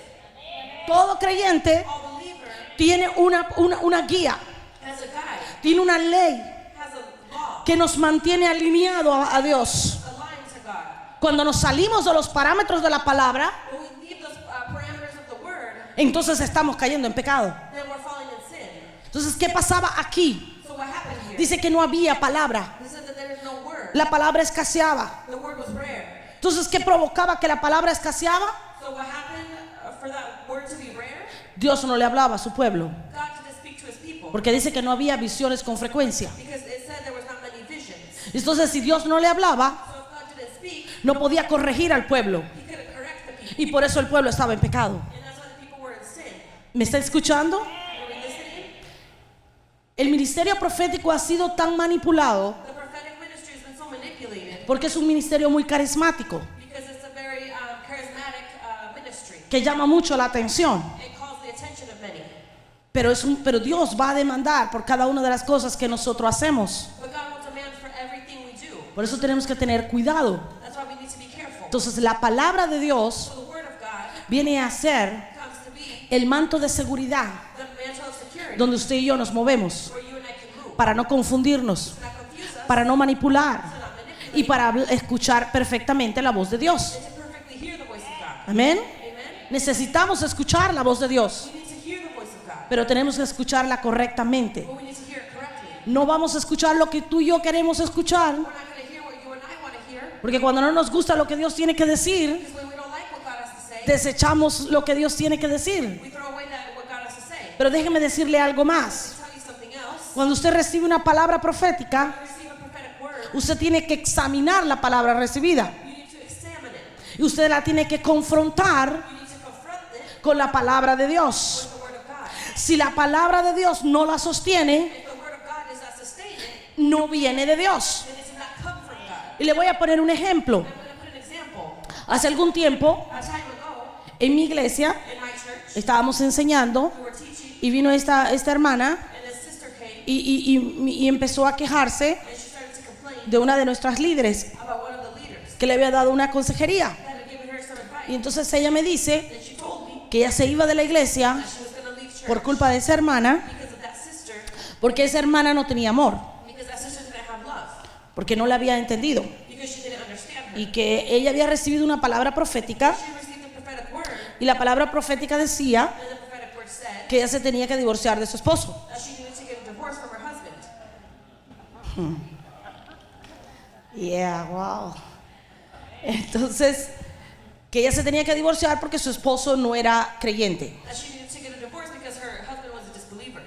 Todo creyente All believer tiene una guía, has a guide, tiene una ley has a law, que nos mantiene alineado a Dios. aligned to God. Cuando nos salimos de los parámetros de la palabra, When we leave those parameters of the word, entonces estamos cayendo en pecado. then we're falling in sin. Entonces, ¿qué pasaba aquí? So what happened here? Dice que no había palabra. He said that there is no word. La palabra escaseaba. The word was rare. Entonces, ¿qué provocaba que la palabra escaseaba? So what happened for that word to be rare? Dios no le hablaba a su pueblo, God didn't speak to his people porque dice que no había visiones con frecuencia. because it said there was not many visions. Entonces, si Dios no le hablaba, So if God didn't speak, no podía corregir al pueblo, he couldn't correct the people. y por eso el pueblo estaba en pecado. And that's why the people were in sin. ¿Me está escuchando? Were we listening? El ministerio profético ha sido tan manipulado The prophetic ministry has been so manipulated porque es un ministerio muy carismático because it's a very charismatic ministry. que llama mucho la atención. It calls the attention of many. Pero Dios va a demandar por cada una de las cosas que nosotros hacemos. But God will demand for everything we do. Por eso tenemos que tener cuidado. That's why we need to be careful. Entonces, la palabra de Dios So the word of God viene a ser comes to be el manto de seguridad the mantle of security donde usted y yo nos movemos where you and I can move. para no confundirnos, To not confuse us, para no manipular to not manipulate, y para escuchar perfectamente la voz de Dios. and to perfectly hear the voice of God. Amén. Amen? Necesitamos escuchar la voz de Dios, We need to hear the voice of God, pero tenemos que escucharla correctamente. but we need to hear it correctly. No vamos a escuchar lo que tú y yo queremos escuchar, We're not going to hear what you and I want to hear porque cuando no nos gusta lo que Dios tiene que decir, because when we don't like what God has to say, desechamos lo que Dios tiene que decir. we throw away what God has to say. Pero déjeme decirle algo más. To tell you something else, Cuando usted recibe una palabra profética, you receive a prophetic word, usted tiene que examinar la palabra recibida you need to examine it. y usted la tiene que confrontar You need to confront it con la palabra de Dios. with the word of God. Si la palabra de Dios no la sostiene, If the word of God is not sustaining, no viene de Dios. then it does not come from God. Y le voy a poner un ejemplo. I'm going to put an example. Hace algún tiempo, A time ago, en mi iglesia, in my church, estábamos enseñando we were teaching, y vino esta hermana and a sister came, y empezó a quejarse and she started to complain de una de nuestras líderes about one of the leaders que le había dado una consejería. that had given her some advice. Y entonces ella me dice And she told me que ella se iba de la iglesia that she was going to leave church por culpa de esa hermana, because of that sister, porque esa hermana no tenía amor, because that sister didn't have love, porque no la había entendido, because she didn't understand her. y que ella había recibido una palabra profética, She received a prophetic word, y la palabra profética decía and the prophetic word said que ella se tenía que divorciar de su esposo. that she needed to get a divorce from her husband. Yeah, wow. Entonces, que ella se tenía que divorciar porque su esposo no era creyente. That she needed to get a divorce because her husband was a disbeliever.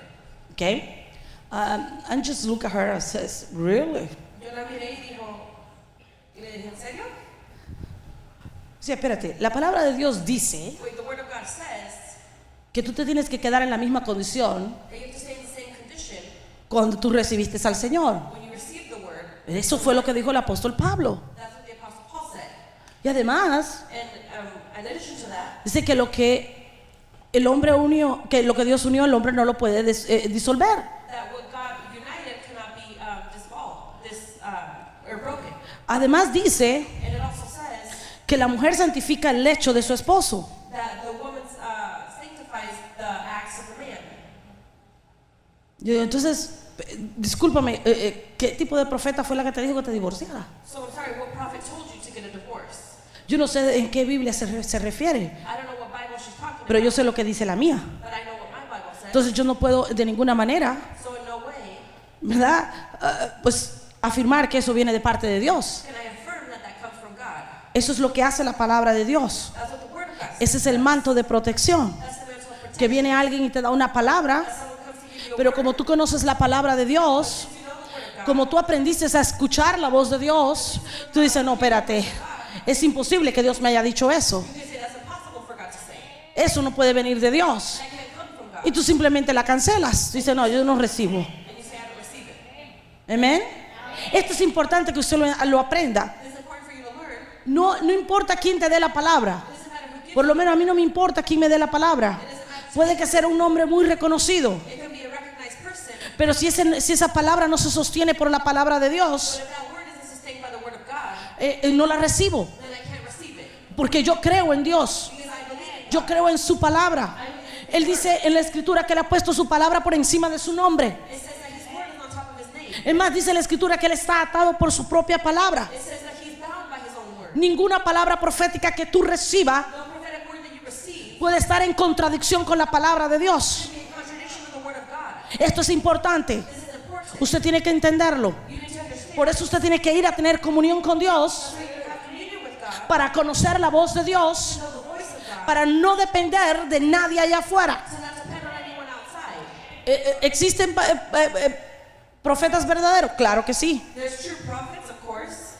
Okay? And just look at her and says, really? Yo la miré y dijo, Sí, espérate, la palabra de Dios dice Wait, the Word of God says que tú te tienes que quedar en la misma condición that you have to stay in the same condition cuando tú recibiste al Señor. when you receive the Word. Eso fue lo que dijo el apóstol Pablo. That's what the Apostle Paul said. Y además And in addition to that, dice que lo que el hombre unió, que lo que Dios unió, el hombre no lo puede disolver. that what God united cannot be or broken. Además dice And it also says que la mujer santifica el lecho de su esposo. that the woman sanctifies the acts of the man. Y entonces, discúlpame, ¿qué tipo de profeta fue la que te dijo que te divorciara? So I'm sorry, what prophet told you to get a divorce? Yo no sé en qué Biblia se refiere, I don't know what Bible she's talking pero yo about, sé lo que dice la mía. but I know what my Bible says. Entonces yo no puedo de ninguna manera, So in no way ¿verdad? Pues afirmar que eso viene de parte de Dios. can I affirm that that comes from God. Eso es lo que hace la palabra de Dios. That's what the Word of God says. Ese es el manto de protección. That's the mantle of protection. Que viene alguien y te da una palabra, Someone comes to give you a pero word, como tú conoces la palabra de Dios, you know the Word of God. como tú aprendiste a escuchar la voz de Dios, tú dices, no, espérate, es imposible que Dios me haya dicho eso. You can say that's impossible for God to say. Eso no puede venir de Dios. That can't come from God. Y tú simplemente la cancelas. Dices, no, yo no recibo. And you say, I don't receive it. Amén. Esto es importante que usted lo aprenda. It's important for you to learn. No importa quién te dé la palabra. It doesn't matter who gives Por lo menos a mí no me importa quién me dé la palabra. Puede que sea un hombre muy reconocido, it can be a recognized person, pero si esa palabra no se sostiene por la palabra de Dios, but if that word isn't sustained by the Word of God, no la recibo. then I can't receive it. Porque yo creo en Dios. Because I believe in Yo creo en su palabra. Él dice en la escritura que él ha puesto su palabra por encima de su nombre. It says that His word is on top of His name. Es más, dice en la escritura que él está atado por su propia palabra. It says that He's bound by His own word. Ninguna palabra profética que tú recibas No prophetic word that you receive puede estar en contradicción con la palabra de Dios. should be in contradiction with the Word of God. Esto es importante. This is important. Usted tiene que entenderlo. You need to understand. Por eso usted tiene que ir a tener comunión con Dios, So you have communion with God, para conocer la voz de Dios, know the voice of God, para no depender de nadie allá afuera. to not depend on anyone outside. ¿Existen profetas verdaderos? Claro que sí. There's true prophets, of course,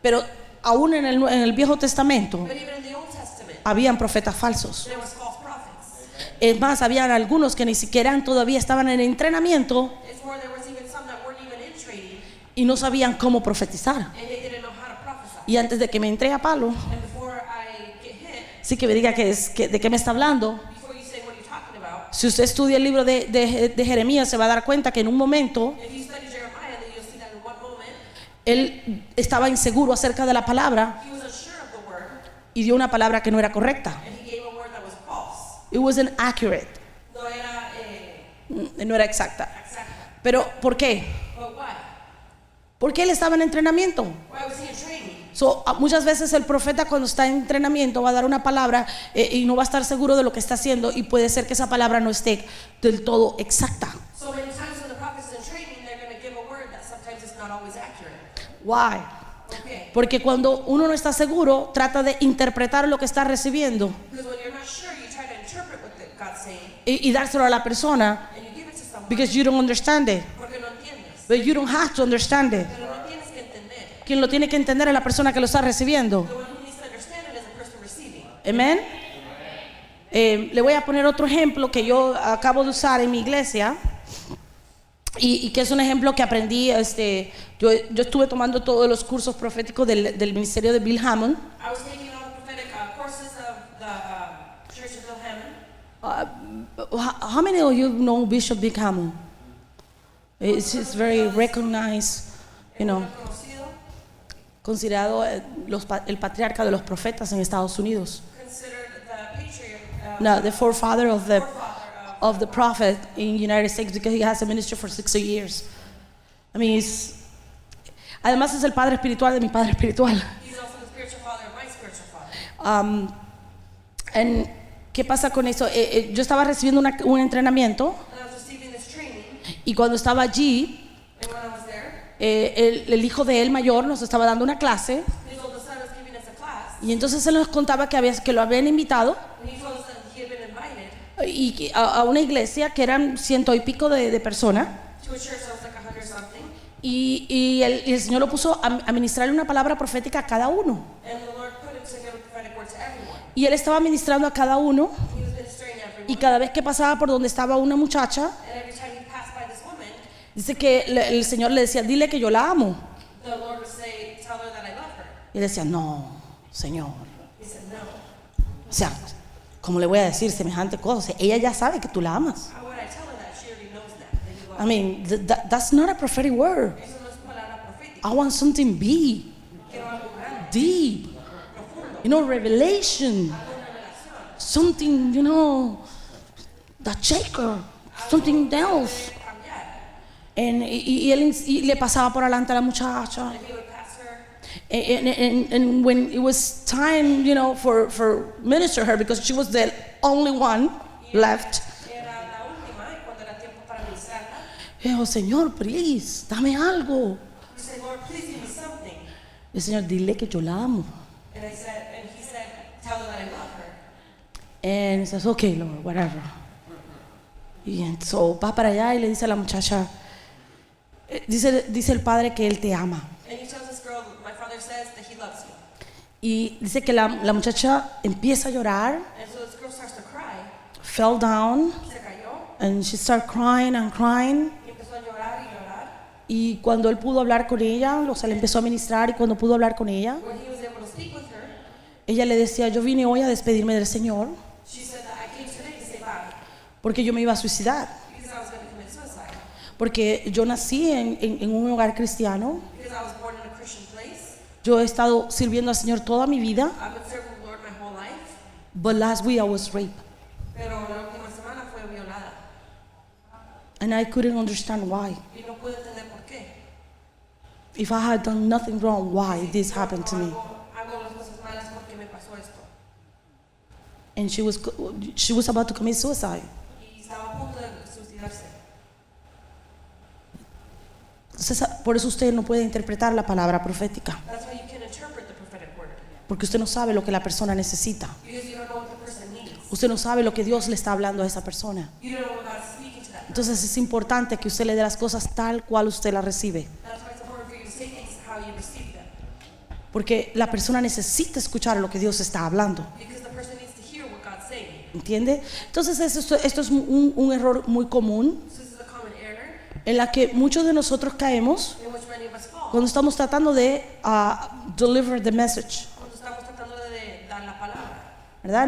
Pero aún en el Viejo Testamento but even in the Old Testament, habían profetas falsos. there was false prophets. Es más, habían algunos que ni siquiera todavía estaban en entrenamiento It's more, there was even some that weren't even in training, y no sabían cómo profetizar. and they didn't know how to prophesy. Y antes de que me entre a palo, And before I get hit, sí que me diga de qué me está hablando. before you say what you're talking about, Si usted estudia el libro de Jeremías, se va a dar cuenta que en un momento if you study Jeremiah, then you'll see that in one moment, él estaba inseguro acerca de la palabra he was unsure of the word, y dio una palabra que no era correcta. and he gave a word that was false. It wasn't accurate. No era No era exacta. exacta. Pero ¿por qué? But why? Porque él estaba en entrenamiento. Why was he in training? Muchas veces el profeta cuando está en entrenamiento va a dar una palabra y no va a estar seguro de lo que está haciendo y puede ser que esa palabra no esté del todo exacta. So many times when the prophet is in training, they're going to give a word that sometimes is not always accurate. Why? Okay. Porque cuando uno no está seguro, trata de interpretar lo que está recibiendo Because when you're not sure, you try to interpret what God's saying, y dárselo a la persona and you give it to someone because you don't understand it. porque no entiendes. But you don't have to understand it. Pero no tienes que entender. Quien lo tiene que entender es la persona que lo está recibiendo. The one who needs to understand it is the person receiving. Amén. Le voy a poner otro ejemplo que yo acabo de usar en mi iglesia y que es un ejemplo que aprendí. Yo estuve tomando todos los cursos proféticos del ministerio de Bill Hammond. I was taking all the prophetic courses of the Church of Bill Hammond. How many of you know Bishop Bill Hammond? It's very recognized, you know, Conocido, considerado el patriarca de los profetas en Estados Unidos. considered the patriarch, No, the forefather of the forefather of the prophet in United States because he has a ministry for 60 years. I mean, además es el padre espiritual de mi padre espiritual. he's also the spiritual father of my spiritual father. ¿Qué pasa con eso? Yo estaba recibiendo un entrenamiento And I was receiving this training, y cuando estaba allí, and when I was there, el hijo de él mayor nos estaba dando una clase his oldest son was giving us a class, y entonces él nos contaba que lo habían invitado and he told us that he had been invited a una iglesia que eran 100 y pico de personas. to a church that was like 100 something, Y el Señor lo puso a ministrarle una palabra profética a cada uno. and the Lord put him to give a prophetic word to everyone. Y él estaba ministrando a cada uno. He was ministering to everyone. Y cada vez que pasaba por donde estaba una muchacha, And every time he passed by this woman, dice que el Señor le decía, dile que yo la amo. the Lord would say, tell her that I love her. Y él decía, no, Señor. He said, no. O sea, ¿cómo le voy a decir semejante cosa? O sea, ella ya sabe que tú la amas. How would I tell her that? She already knows that you love I mean, that's not a prophetic word. her. Eso no es palabra profética. I want something big, Quiero algo grande, deep, profundo, revelation. una revelación. Something, the shaker, something else. Cambiar. Y él le pasaba por adelante a la muchacha. And he would pass her. And when it was time, for minister her, because she was the only one left. Era la última y cuando era tiempo para ministrarla, Dijo, Señor, please, dame algo. he said, Lord, please give me something. El Señor, dile que yo la amo. And he said, tell her that I love her. And he says, okay, Lord, whatever. Y entonces va para allá y le dice a la muchacha, dice el padre que él te ama. And he tells this girl, my father says that he loves you. Y dice que la muchacha empieza a llorar, And so this girl starts to cry. fell down, Se cayó and she started crying and crying. y empezó a llorar y llorar. Y cuando él pudo hablar con ella, o sea, le empezó a ministrar, y cuando pudo hablar con ella, When he was able to speak with her, ella le decía, yo vine hoy a despedirme del Señor she said that I came today to say bye porque yo me iba a suicidar, because I was going to commit suicide. porque yo nací en un hogar cristiano, Because I was born in a Christian place. yo he estado sirviendo al Señor toda mi vida, I've been serving the Lord my whole life. but last week I was raped, Pero la última semana fue violada. and I couldn't understand why. Y no pude entender por qué. If I had done nothing wrong, why this happened to me? Hago las cosas malas porque me pasó esto. And she was about to commit suicide. Y estaba a punto de suicidarse. Entonces, por eso usted no puede interpretar la palabra profética, That's why you can interpret the prophetic word. porque usted no sabe lo que la persona necesita. Because you don't know what the person needs. Usted no sabe lo que Dios le está hablando a esa persona. You don't know what God's speaking to that person. Entonces es importante que usted le dé las cosas tal cual usted las recibe, That's why it's important for you to say things how you receive them. porque la persona necesita escuchar lo que Dios está hablando, Because the person needs to hear what God's saying. ¿entiende? Entonces esto es un error muy común So this is a common error en la que muchos de nosotros caemos in which many of us fall. cuando estamos tratando de deliver the message, Cuando estamos tratando de dar la palabra, ¿verdad?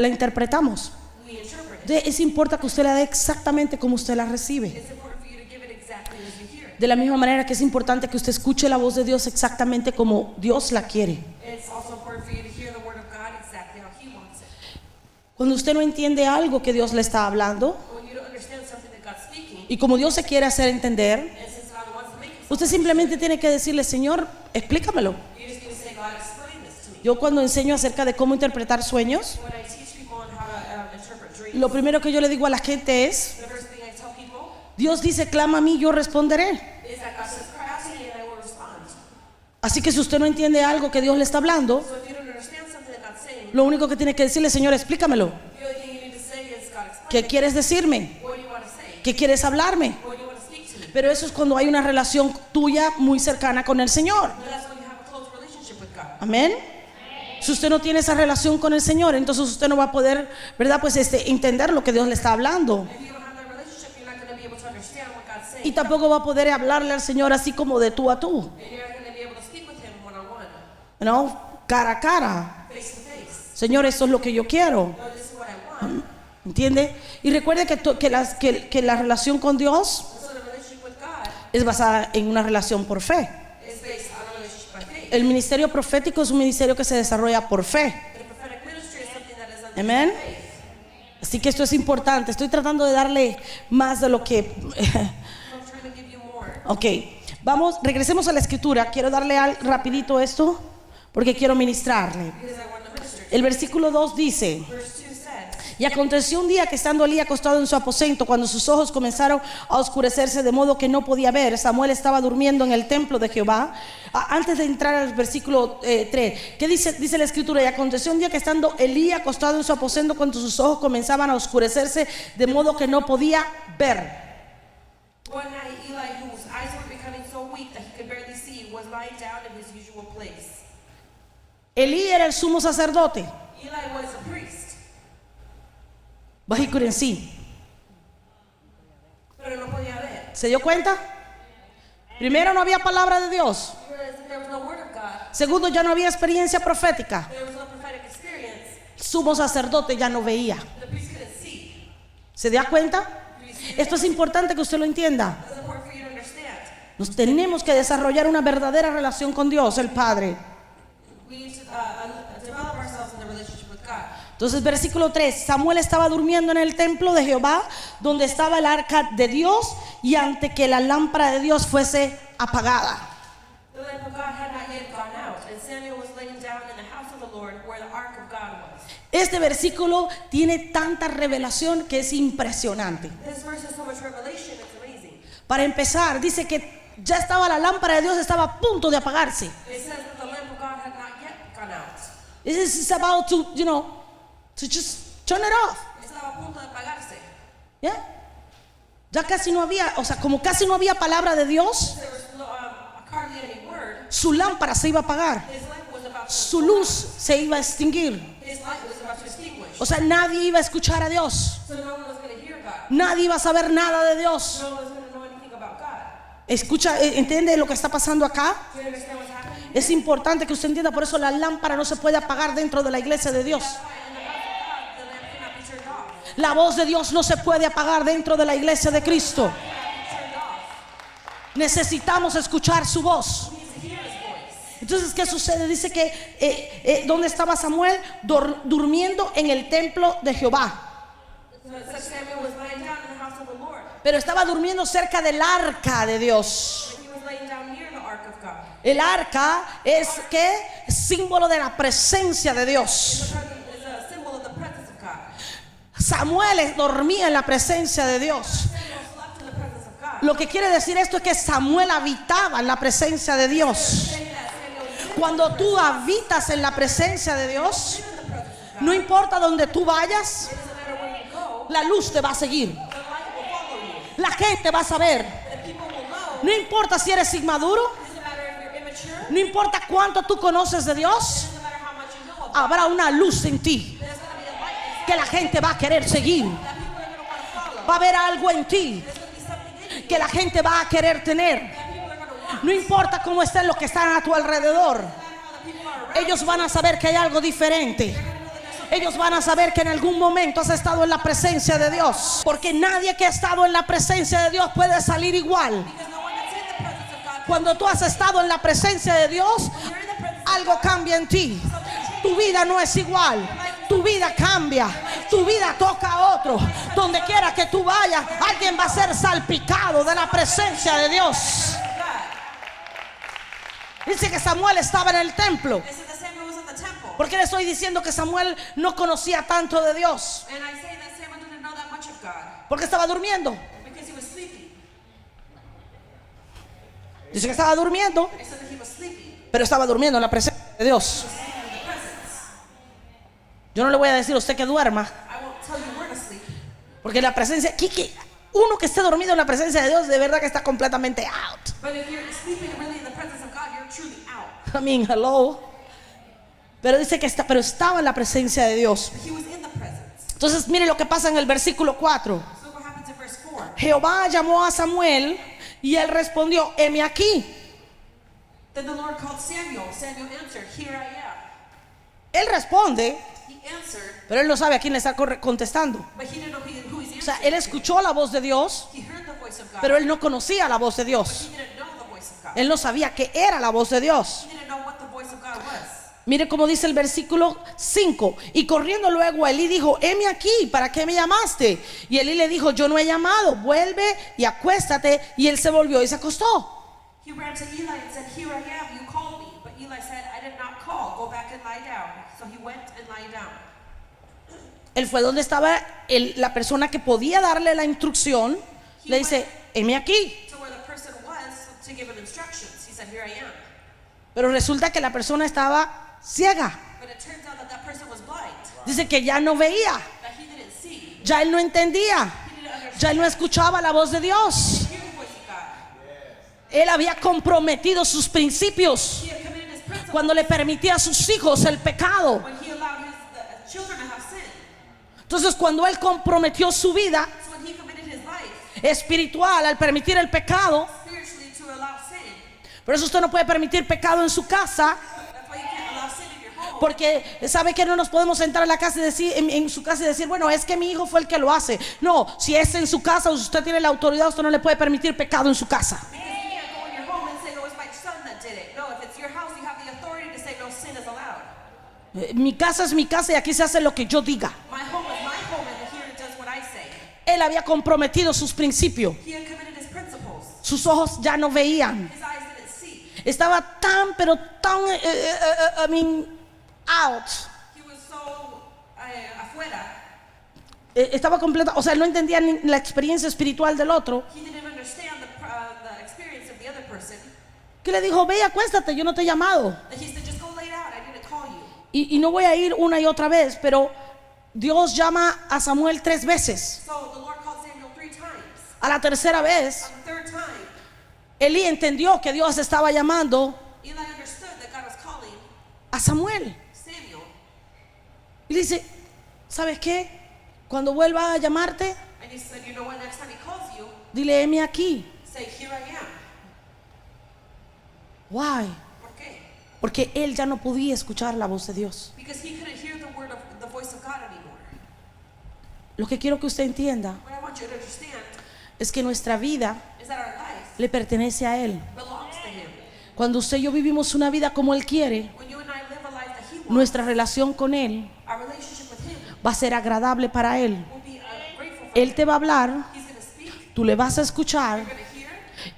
La interpretamos. we interpret it. Entonces, es importante que usted la dé exactamente como usted la recibe. It's important for you to give it exactly as you hear it. De la misma manera que es importante que usted escuche la voz de Dios exactamente como Dios la quiere. It's also important for you to hear the word of God exactly how He wants it. Cuando usted no entiende algo que Dios le está hablando, When you don't understand something that God's speaking, y como Dios se quiere hacer entender, and since God wants to make you usted simplemente tiene que decirle, Señor, explícamelo. you just need to say, God, explain this to me. Yo cuando enseño acerca de cómo interpretar sueños, When I teach people on how to interpret dreams, lo primero que yo le digo a la gente es, the first thing I tell people Dios dice, clama a mí, yo responderé. is that God says, cry out to me and I will respond. Así que si usted no entiende algo que Dios le está hablando, So if you don't understand something that God's saying, lo único que tiene que decirle, Señor, explícamelo. the only thing you need to say is, God, explain ¿Qué it. quieres decirme? What do you want to say? ¿Qué quieres hablarme? What do you want to speak to me? Pero eso es cuando hay una relación tuya muy cercana con el Señor. But that's when you have a close relationship with God. Amén. Si usted no tiene esa relación con el Señor, entonces usted no va a poder, ¿verdad? Pues entender lo que Dios le está hablando. If you don't have that relationship, you're not going to be able to understand what God's saying. Y tampoco va a poder hablarle al Señor así como de tú a tú, And you're not going to be able to speak with Him one on one, ¿no? Cara a cara. face to face. Señor, esto es lo que yo quiero. No, this is what I want. ¿Entiende? Y recuerde que la relación con Dios So the relationship with God es basada en una relación por fe. is based on a relationship by faith. El ministerio profético es un ministerio que se desarrolla por fe. The prophetic ministry is something that is under Amén. faith. Así que esto es importante. Estoy tratando de darle más de lo que... I'm trying to give you more. Ok, regresemos a la escritura. Quiero darle rapidito esto porque quiero ministrarle. Because I want to minister. El versículo 2 dice: Verse 2 says, y aconteció un día que estando Elí acostado en su aposento, cuando sus ojos comenzaron a oscurecerse de modo que no podía ver, Samuel estaba durmiendo en el templo de Jehová. Antes de entrar al versículo 3, ¿qué dice la escritura? Y aconteció un día que estando Elí acostado en su aposento, cuando sus ojos comenzaban a oscurecerse de modo que no podía ver. one night Eli, whose eyes were becoming so weak that he could barely see, was lying down in his usual place. Elí era el sumo sacerdote, Eli was a priest, but he couldn't see. pero no podía ver. ¿Se dio cuenta? Primero, no había palabra de Dios. There was no word of God. Segundo, ya no había experiencia profética. There was no prophetic experience. El sumo sacerdote ya no veía. The priest couldn't see. ¿Se da cuenta? Esto es importante que usted lo entienda. It's important for you to understand. Nos tenemos que desarrollar una verdadera relación con Dios, el Padre. We need to develop ourselves in the relationship with God. Entonces, versículo 3, Samuel estaba durmiendo en el templo de Jehová, donde estaba el arca de Dios, y ante que la lámpara de Dios fuese apagada. The lamp of God had not yet gone out, and Samuel was laying down in the house of the Lord, where the ark of God was. Este versículo tiene tanta revelación que es impresionante. This verse has so much revelation, it's amazing. Para empezar, dice que ya estaba la lámpara de Dios, estaba a punto de apagarse. It says that the lamp of God had not yet gone out. This is about to just turn it off. Estaba a punto de apagarse. ¿Ya? Ya casi no había, o sea, como casi no había palabra de Dios, There was no, hardly any word. su lámpara se iba a apagar, His lamp was about to su luz se iba a extinguir. His light was about to extinguish. O sea, nadie iba a escuchar a Dios, So no one was going to hear God. nadie iba a saber nada de Dios. No one was going to know anything about God. Escucha, ¿entiende lo que está pasando acá? Do you understand what's happening? Es importante que usted entienda, por eso la lámpara no se puede apagar dentro de la iglesia de Dios. In the house of God, the lamp cannot be turned off. La voz de Dios no se puede apagar dentro de la iglesia de Cristo. Cannot be turned off. Necesitamos escuchar su voz. We need to hear His voice. Entonces, ¿qué sucede? Dice que ¿dónde estaba Samuel? Durmiendo en el templo de Jehová. So it says Samuel was lying down in the house of the Lord. Pero estaba durmiendo cerca del arca de Dios. But he was laying down near the ark of God. El arca es ¿qué? Símbolo de la presencia de Dios. It's a symbol of the presence of God. Samuel dormía en la presencia de Dios. Samuel slept in the presence of God. Lo que quiere decir esto es que Samuel habitaba en la presencia de Dios. Saying that Samuel lived Cuando tú habitas en la presencia de Dios, in the presence of God. no importa donde tú vayas, It doesn't matter where you go, la luz te va a seguir. the light will follow you. La gente va a saber. The people will know. No importa si eres inmaduro, It doesn't matter if you're immature. no importa cuánto tú conoces de Dios, It doesn't matter how much you know of God. habrá una luz en ti There's going to be a light que la gente va a querer seguir. that people are going to want to follow. Va a haber algo en ti There's going to be something in you que la gente va a querer tener. that people are going to want. No importa cómo estén los que están a tu alrededor, No matter how the people are around. ellos van a saber que hay algo diferente. Ellos van a saber que en algún momento has estado en la presencia de Dios. Porque nadie que ha estado en la presencia de Dios puede salir igual. Because no one that's in the presence of God. Cuando tú has estado en la presencia de Dios, You're in the presence of algo cambia en ti. Tu vida no es igual. Tu vida cambia. Tu vida toca a otro. Donde quiera que tú vayas, alguien va a ser salpicado de la presencia de Dios. Dice que Samuel estaba en el templo. It said that Samuel was in the temple. ¿Por qué le estoy diciendo que Samuel no conocía tanto de Dios? And I say that Samuel didn't know that much of God Porque estaba durmiendo. because he was sleeping. Dice que estaba durmiendo, It said that he was sleeping. pero estaba durmiendo en la presencia de Dios. In the presence. Yo no le voy a decir a usted que duerma, I won't tell you where to sleep. porque la presencia, uno que esté dormido en la presencia de Dios, de verdad que está completamente out. But if you're sleeping really in the presence of God, you're truly out. I mean, hello. Pero dice que pero estaba en la presencia de Dios. He was in the presence. Entonces, mire lo que pasa en el versículo 4. So what happens in verse 4? Jehová llamó a Samuel y él respondió: heme aquí. Then the Lord called Samuel. Samuel answered, Here I am. Él responde, He answered, pero él no sabe a quién le está contestando. but he didn't know who he's O sea, answering. él escuchó la voz de Dios, He heard the voice of God, pero él no conocía la voz de Dios. he didn't know the voice of God. Él no sabía qué era la voz de Dios. He didn't know what the voice of God was. Mire cómo dice el versículo 5. Y corriendo luego Elí dijo: heme aquí, ¿para qué me llamaste? Y Elí le dijo: yo no he llamado, vuelve y acuéstate. Y él se volvió y se acostó. He ran to Eli and said, Here I am, you called me. But Eli said, I did not call, go back and lie down. So he went and lay down. Él fue donde estaba la persona que podía darle la instrucción. Le dice: heme aquí. To where the person was to give him instructions. He said, Here I am. Pero resulta que la persona estaba ciega. But it turns out that that person was blind, Dice que ya no veía, that he didn't see, ya él no entendía, he didn't understand, ya él no escuchaba la voz de Dios. hear the voice of God. Él había comprometido sus principios. He had committed his principles cuando le permitía a sus hijos el pecado. when he allowed the children to have sin. Entonces cuando él comprometió su vida So when he committed his life espiritual al permitir el pecado, spiritually to allow sin, por eso usted no puede permitir pecado en su casa, that's why you can't allow sin in your home. porque sabe que no nos podemos sentar en la casa y decir, en su casa y decir, bueno, es que mi hijo fue el que lo hace. No, si es en su casa, usted tiene la autoridad, usted no le puede permitir pecado en su casa. Because you can't go in your home and say, no, it's my son that did it. No, if it's your house, you have the authority to say, no, sin is allowed. Mi casa es mi casa y aquí se hace lo que yo diga. My home is my home, and here it does what I say. Él había comprometido sus principios. He had committed his principles. Sus ojos ya no veían. His eyes didn't see. Estaba tan, pero tan, out. He was so afuera. Estaba completa, o sea, no entendía ni la experiencia espiritual del otro. He didn't understand the experience of the other person. Que le dijo, ve y acuéstate, yo no te he llamado. That he said, just go lay down. I didn't call you. Y no voy a ir una y otra vez, pero Dios llama a Samuel 3 veces. So the Lord called Samuel 3 times. A la tercera vez, On the third time, Elí entendió que Dios estaba llamando Eli understood that God was calling a Samuel. Samuel. Y le dice, ¿sabes qué? Cuando vuelva a llamarte, And he said, you know what, next time he calls you, dile, heme aquí. say, here I am. Why? ¿Por qué? Porque él ya no podía escuchar la voz de Dios. Because he couldn't hear the voice of God anymore. Lo que quiero que usted entienda What I want you to understand es que nuestra vida is that our life le pertenece a Él. belongs to him. Cuando usted y yo vivimos una vida como Él quiere, When you and I live a life that he wants, nuestra relación con Él our relationship with him va a ser agradable para Él. will be grateful for Él te va a hablar, He's going to speak, tú le vas a escuchar you're going to hear,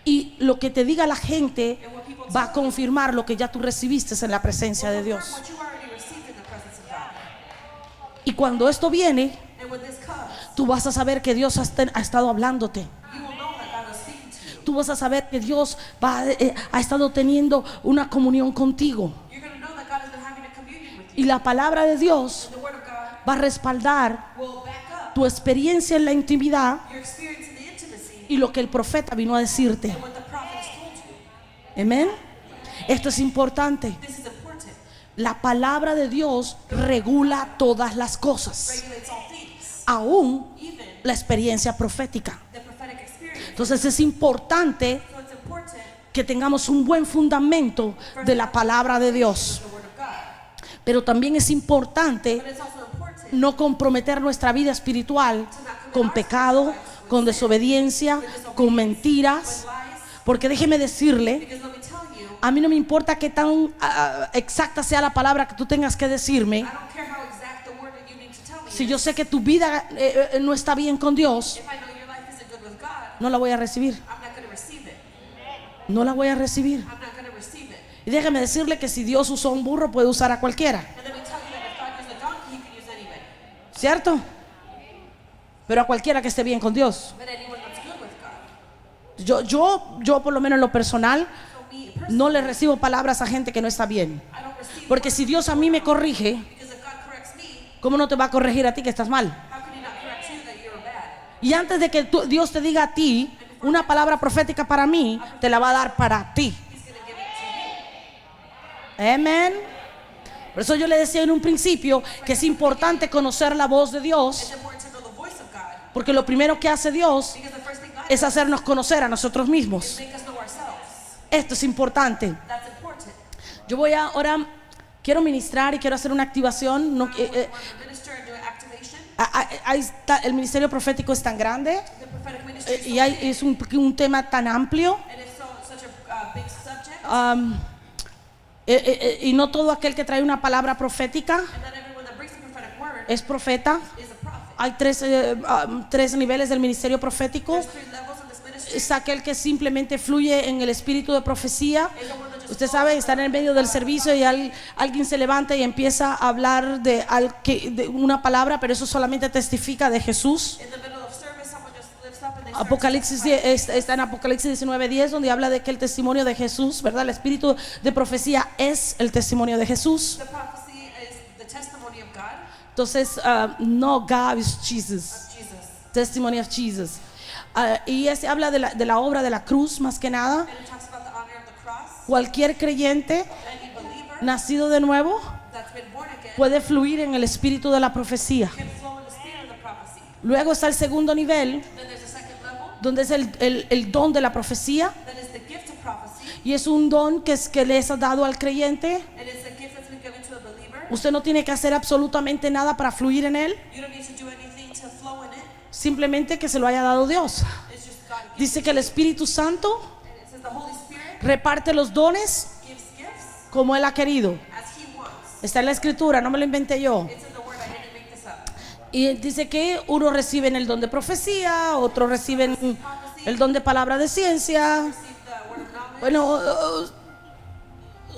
y lo que te diga la gente and what people va a confirmar lo que ya tú recibiste en la presencia de confirm Dios. what you already received in the presence of God. Y cuando esto viene, And when this comes, tú vas a saber que Dios ha estado hablándote. you will know that God was speaking to you. Tú vas a saber que Dios ha estado teniendo una comunión contigo. You're going to know that God has been having a communion with Y you. la palabra de Dios The word of God va a respaldar will back up tu experiencia en la intimidad your experience in the intimacy y lo que el profeta vino a decirte. and what the prophet has told you. Amén. Esto es importante. This is important. La palabra de Dios regula todas las cosas, Regulates all things, aún even la experiencia profética. the prophetic experience. Entonces es importante So it's important que tengamos un buen fundamento de la palabra de Dios. the word of God. Pero también es importante But it's also important no comprometer nuestra vida espiritual con pecado, con desobediencia, con mentiras. with lies. Porque déjeme decirle, Because let me tell you, a mí no me importa qué tan exacta sea la palabra que tú tengas que decirme. I don't care how exact the word that you need to tell me Si is. yo sé que tu vida no está bien con Dios, If I know your life isn't good with God, no la voy a recibir. I'm not going to receive it. No la voy a recibir. I'm not going to receive it. Y déjeme decirle que si Dios usó un burro, puede usar a cualquiera. And let me tell you that if God used a donkey, he could use anybody. ¿Cierto? Pero a cualquiera que esté bien con Dios. But anyone that's good with God. Yo por lo menos en lo personal, So me personally, no le recibo palabras a gente que no está bien. I don't receive Porque si Dios a mí me corrige, because if God corrects me, ¿cómo no te va a corregir a ti que estás mal? how can he not correct you that you're bad? Y antes de que Dios te diga a ti una palabra profética para mí, te la va a dar para ti. He's going to give it to you. Amén. Por eso yo le decía en un principio que es importante conocer la voz de Dios, It's important to know the voice of God porque lo primero que hace Dios because the first thing God es does hacernos conocer a nosotros is mismos. make us know ourselves. Esto es importante. That's important. Yo voy ahora, quiero ministrar y quiero hacer una activación. No, We're going to minister and do an activation. ahí está, el ministerio profético es tan grande The prophetic ministry is y so big, es un tema tan amplio. and it's such a big subject. Y no todo aquel que trae una palabra profética And not everyone that brings the prophetic word es profeta. is a prophet. Hay tres niveles del ministerio profético. There's 3 levels in this ministry. Es aquel que simplemente fluye en el espíritu de profecía. Is the one that just Usted sabe, estar en el medio del servicio y alguien se levanta y empieza a hablar de una palabra, pero eso solamente testifica de Jesús. in the middle of service, someone just lifts up and they start Apocalipsis está en Apocalipsis 19:10, donde habla de que el testimonio de Jesús, ¿verdad? El espíritu de profecía es el testimonio de Jesús. The prophecy is the testimony of God, Entonces, no, God is Jesus. of Jesus. Testimony of Jesus. Y ese habla de la obra de la cruz más que nada. And it talks about the honor of the cross. Cualquier creyente Any believer nacido de nuevo, that's been born again, puede fluir en el espíritu de la profecía. can flow in the spirit of the prophecy. Luego está el segundo nivel, Then there's a second level, donde es el don de la profecía. that is the gift of prophecy, Y es un don que les ha dado al creyente. and it's a gift that's been given to a believer. Usted no tiene que hacer absolutamente nada para fluir en él. You don't need to do anything to flow in it. Simplemente que se lo haya dado Dios. It's just God gives. Dice que el Espíritu Santo And it says the Holy Spirit reparte los dones gives gifts como Él ha querido. as He wants. Está en la escritura, no me lo inventé yo. It's in the Word. I didn't make this up. Y dice que unos reciben el don de profecía, otros reciben el don de palabra de ciencia. Receive the word of knowledge. Bueno,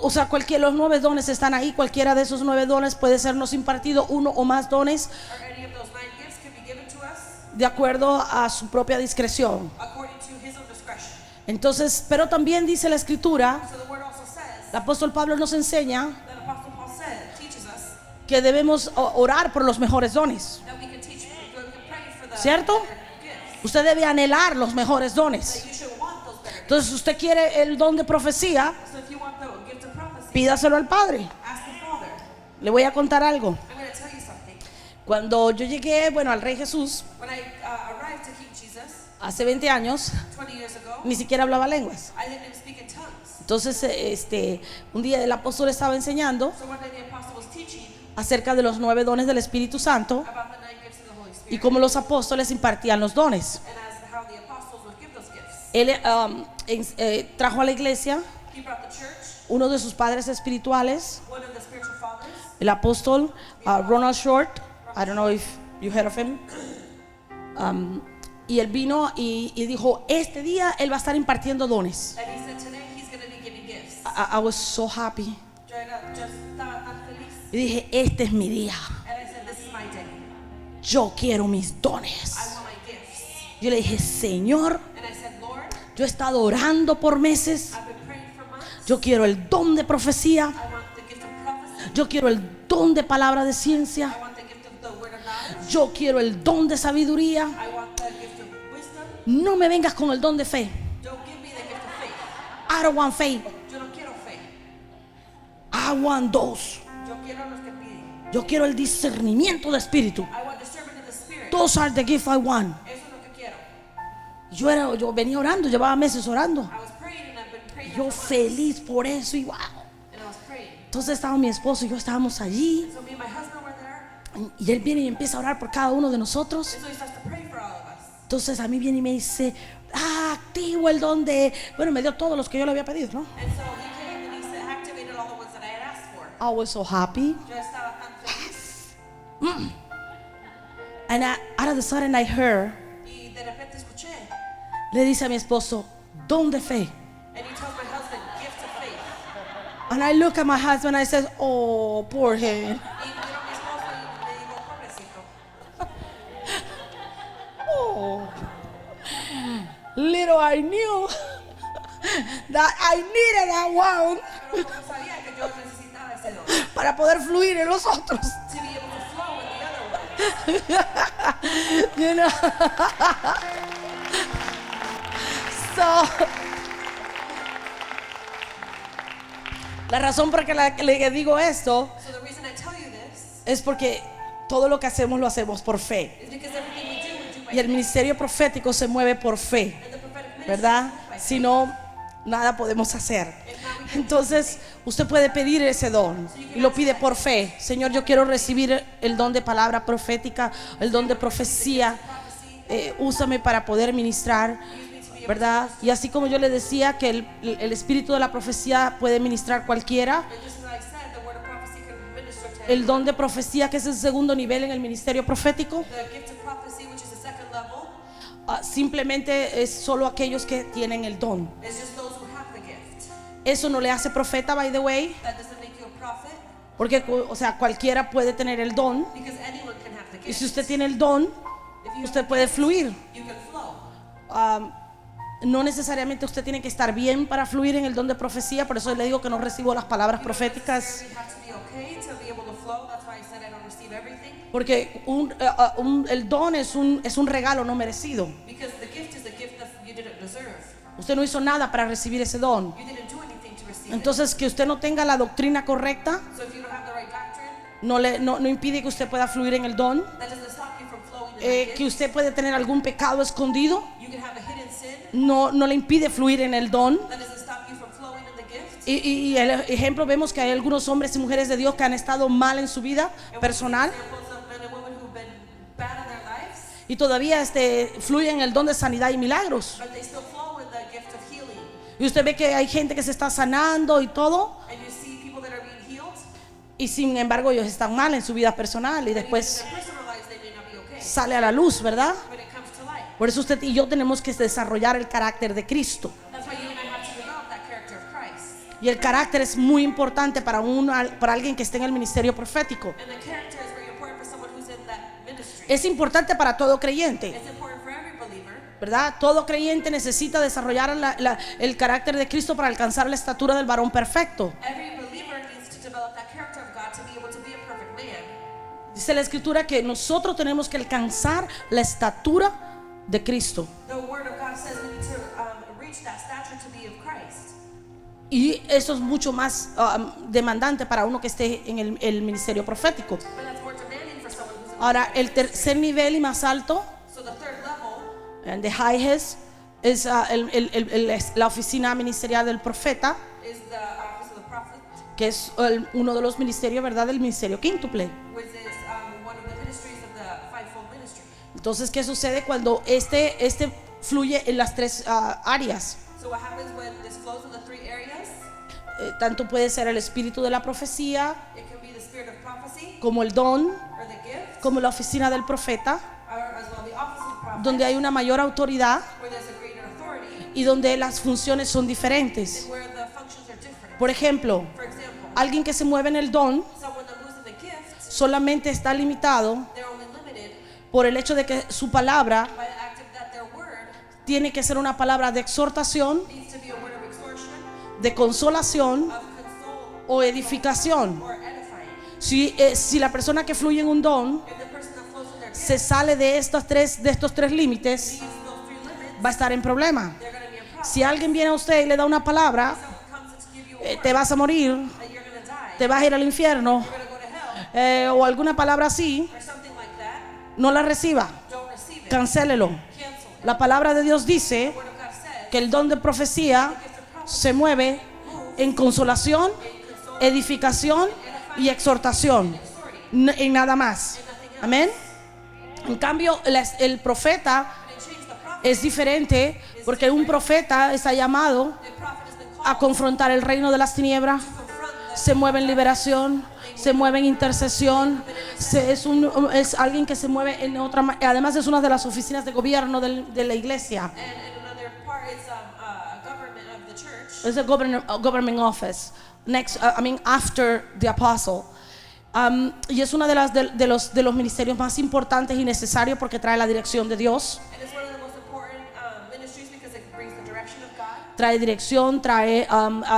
o sea, los 9 dones están ahí. Cualquiera de esos 9 dones puede sernos impartido, uno o más dones, Or any of those 9 gifts can be given to us de acuerdo a su propia discreción. according to His own discretion. Entonces, pero también dice la escritura, So the Word also says, el apóstol Pablo nos enseña that Apostle Paul said, teaches us que debemos orar por los mejores dones. that we can teach, we can pray for the ¿Cierto? better gifts. Usted debe anhelar los mejores dones. That you should want those better gifts. Entonces, si usted quiere el don de profecía, So if you want the gift of prophecy, pídaselo al Padre. ask the Father. Le voy a contar algo. I'm going to tell you something. Cuando yo llegué, al Rey Jesús, When I arrived to King Jesus hace 20 años, 20 years ago, ni siquiera hablaba lenguas. I didn't even speak in tongues. Entonces, un día el apóstol estaba enseñando So one day the apostle was teaching acerca de los 9 dones del Espíritu Santo about the 9 gifts of the Holy y Spirit cómo los apóstoles impartían los dones. and as how the apostles would give those gifts. Él trajo a la iglesia He brought the church, uno de sus padres espirituales, one of the spiritual fathers, el apóstol Ronald Short. I don't know if you heard of him. Y él vino y dijo, este día él va a estar impartiendo dones. and he said today he's going to be giving gifts. I was so happy. Yo era just estaba tan feliz. Y dije, este es mi día. And I said, this is my day. Yo quiero mis I dones. want my gifts. Yo le dije, Señor, And I said, Lord, yo he estado orando por meses. I've been praying for months. Yo quiero el don de profecía. I want the gift of prophecy. Yo quiero el don de palabra de ciencia. I want the gift of the word of knowledge. Yo quiero el don de sabiduría. I want the gift of wisdom. No me vengas con el don de fe. Don't give me the gift of faith. I don't want faith. Yo no quiero fe. I want those. Yo quiero los que piden. Yo quiero el discernimiento de espíritu. I want discernment of the spirit. Those are the gifts I want. Eso es lo que quiero. Yo venía orando, llevaba meses orando. I was praying and I've been praying Yo for months. feliz por eso y wow. And I was praying. Entonces estaba mi esposo y yo estábamos allí. So me and my husband were there. Y él viene y empieza a orar por cada uno de nosotros. And so he starts to pray for all of us. Entonces a mí viene y me dice, activo el don de... Bueno, me dio todos los que yo le había pedido, ¿no? And so he came and he said, activated all the ones that I had asked for. I was so happy. Yo estaba tan feliz. And out of the sudden I heard, Y de repente escuché. le dice a mi esposo, don de fe. And he tells my husband, gift of faith. And I look at my husband and I said, oh, poor him. Y miro a mi esposo y le digo, pobrecito. Oh, little I knew that I needed that one Pero como sabía que yo necesitaba ese don. para poder fluir en los otros. To be able to flow in the other one. You know? So, la razón por la que le digo esto So the reason I tell you this es porque todo lo que hacemos lo hacemos por fe. is because everything we do by Y el ministerio profético se mueve por fe, and the prophetic ministry ¿verdad? is by Si faith. no, nada podemos hacer. If not, we can Entonces, usted puede pedir ese don y lo pide por fe. Señor, yo quiero recibir el don de palabra profética, el don de profecía. Úsame para poder ministrar, ¿verdad? Y así como yo le decía que el espíritu de la profecía puede ministrar cualquiera, And just as I said, the word of prophecy can minister to el don de profecía, que es el segundo nivel en el ministerio profético, the gift of prophecy, which is the second level, simplemente es solo aquellos que tienen el don. is just those who have the gift. Eso no le hace profeta, by the way, That doesn't make you a prophet porque, o sea, cualquiera puede tener el don. because anyone can have the Y gift. si usted tiene el don, If you usted have puede the gift, fluir. you can flow. No necesariamente usted tiene que estar bien para fluir en el don de profecía. Por eso le digo que no recibo las palabras You don't proféticas, necessarily have to be okay to be able to flow. That's why I said I don't receive everything. porque el don es un regalo no merecido. Because the gift is a gift that you didn't deserve. Usted no hizo nada para recibir ese don. You didn't do anything to receive season. Entonces, que usted no tenga la doctrina correcta So if you don't have the right doctrine, no impide que usted pueda fluir en el don. that doesn't stop you from flowing in the Que gift. usted puede tener algún pecado escondido, You can have a hidden sin. no le impide fluir en el don. That doesn't stop you from flowing in the gift. Y el ejemplo, vemos que hay algunos hombres y mujeres de Dios que han estado mal en su vida personal Examples of men and women who've been bad in their lives, y todavía fluyen en el don de sanidad y milagros. but they still flow in the gift of healing. Y usted ve que hay gente que se está sanando y todo, And you see people that are being healed, y sin embargo ellos están mal en su vida personal y and even in después their personal lives they may not be okay. sale a la luz, ¿verdad? When it comes to life. Por eso usted y yo tenemos que desarrollar el carácter de Cristo. That's why you and I have to develop that character of Christ. Y el carácter es muy importante para alguien que esté en el ministerio profético. And the character is very important for someone who's in that ministry. Es importante para todo creyente, It's important for every believer. ¿verdad? Todo creyente necesita desarrollar el carácter de Cristo para alcanzar la estatura del varón perfecto. Every believer needs to develop that character of God to be able to be a perfect man. Dice la Escritura que nosotros tenemos que alcanzar la estatura de Cristo. The word of God says we need to reach that stature to be of Christ. Y eso es mucho más demandante para uno que esté en el ministerio profético. But that's more demanding for someone who's in Ahora, el tercer nivel y más alto, So the third level and the highest, es la oficina ministerial del profeta, is the office of the prophet, que es uno de los ministerios, ¿verdad? Del ministerio quíntuple. which is one of the ministries of the fivefold ministry. Entonces, ¿qué sucede cuando este fluye en las tres áreas? So what happens when this flows in the three areas? Tanto puede ser el espíritu de la profecía, It can be the spirit of prophecy como el don, or the gift, como la oficina del profeta, or as well the office of the prophet, donde hay una mayor autoridad where there's a greater authority y donde las funciones son diferentes. and where the functions are different. Por ejemplo, For example, alguien que se mueve en el don someone that moves in the gift, solamente está limitado they're only limited por el hecho de que su palabra by the act of that their word tiene que ser una palabra de exhortación, needs to be a word of exhortation, de consolación of console, o edificación. or edifying. Si la persona que fluye en un don If the person that flows in their gift se sale de estos tres límites, leaves those three limits, va a estar en problema. they're going to be a problem. Si alguien viene a usted y le da una palabra, Someone comes to give you a word te vas a morir, that you're going to die, te vas a ir al infierno, you're going to go to hell, o alguna palabra así, or something like that, no la reciba, don't receive it. cancélelo. Cancel it. La palabra de Dios dice The word of God says que el don de profecía se mueve en consolación, edificación y exhortación, en nada más. Amén. En cambio, el profeta it changed the prophet. es diferente porque un profeta está llamado The prophet has been called a confrontar el reino de las tinieblas. to confront the Se mueve en liberación, se mueve en intercesión, es alguien que se mueve en además es una de las oficinas de gobierno de la iglesia. and another part is government of the church. Es el government office after the apostle. Y es una de los ministerios más importantes y necesarios porque trae la dirección de Dios, And it's one of the most important ministries because it brings the direction of God. trae dirección, trae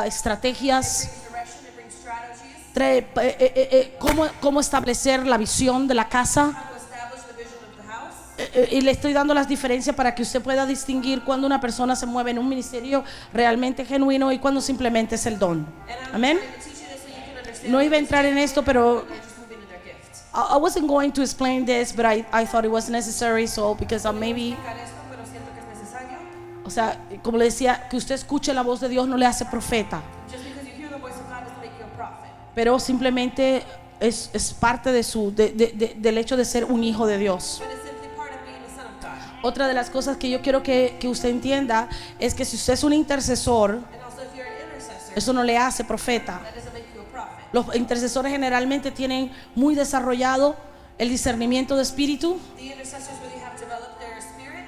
estrategias, It brings direction, it brings strategies, trae cómo establecer la visión de la casa. how to establish the vision of the house. Y le estoy dando las diferencias para que usted pueda distinguir cuando una persona se mueve en un ministerio realmente genuino y cuando simplemente es el don. And I'm Amén. trying to teach you this so you can understand No iba a entrar en esto, pero they're just moving in their gift. I wasn't going to explain this, but I thought it was necessary, so because maybe, Explicar esto, pero siento que es necesario. o sea, como le decía, que usted escuche la voz de Dios no le hace profeta, Just because you hear the voice of God doesn't make you a prophet. pero simplemente es parte del hecho de ser un hijo de Dios. But it's simply part of being a son of God. Otra de las cosas que yo quiero que usted entienda es que si usted es un intercesor, And also if you're an intercessor, eso no le hace profeta. that doesn't make you a prophet. Los intercesores generalmente tienen muy desarrollado el discernimiento de espíritu, The intercessors really have developed their spirit,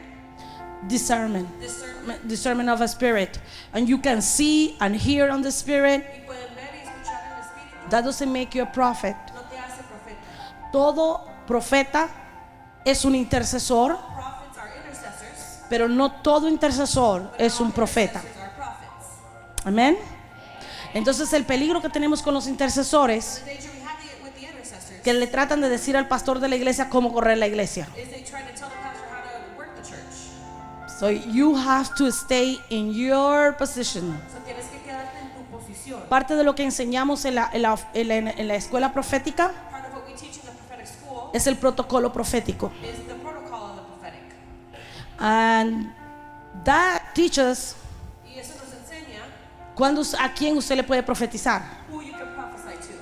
discernment discernment. of a spirit, and you can see and hear on the spirit. Y pueden ver y escuchar en el espíritu. That doesn't make you a prophet. No te hace profeta. Todo profeta es un intercesor, Prophets are intercessors, pero no todo intercesor but es all un profeta. intercessors are prophets. Amén. Entonces el peligro que tenemos con los intercesores, The danger we have with the intercessors que le tratan de decir al pastor de la iglesia cómo correr la iglesia. is they try to tell the pastor how to work the church. So you have to stay in your position. So tienes que quedarte en tu posición. profesión. Parte de lo que enseñamos en la escuela profética Part of what we teach in the prophetic school es el protocolo profético. is the protocol of the prophetic. And that teaches Y eso nos enseña a quién usted le puede profetizar. who you can prophesy to.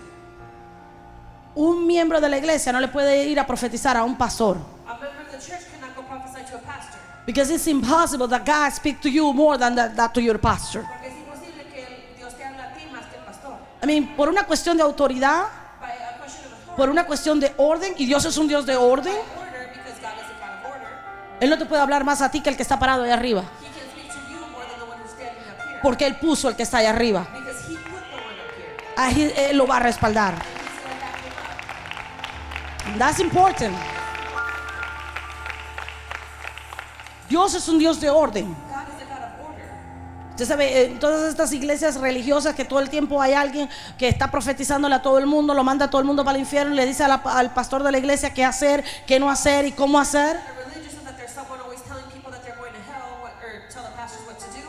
Un miembro de la iglesia no le puede ir a profetizar a un pastor. A member of the church cannot go prophesy to a pastor. Because it's impossible that God speaks to you more than that to your pastor. Porque es imposible que Dios te hable a ti más que el pastor. I mean, por una cuestión de autoridad, By a question of authority, por una cuestión de orden, y Dios es un Dios de orden, order, because God is a God of order. Él no te puede hablar más a ti que el que está parado ahí arriba. He can speak to you more than the one who's standing up here. Porque Él puso el que está ahí arriba. Because he put the one up here. Ahí Él lo va a respaldar. He's going to back him up. And that's important. Dios es un Dios de orden. God is a God of order. Usted sabe, en todas estas iglesias religiosas que todo el tiempo hay alguien que está profetizándole a todo el mundo, lo manda a todo el mundo para el infierno y le dice al pastor de la iglesia qué hacer, qué no hacer y cómo hacer. The religious is that there's someone always telling people that they're going to hell, or tell the pastors what to do.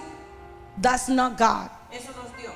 That's not God. Eso no es Dios.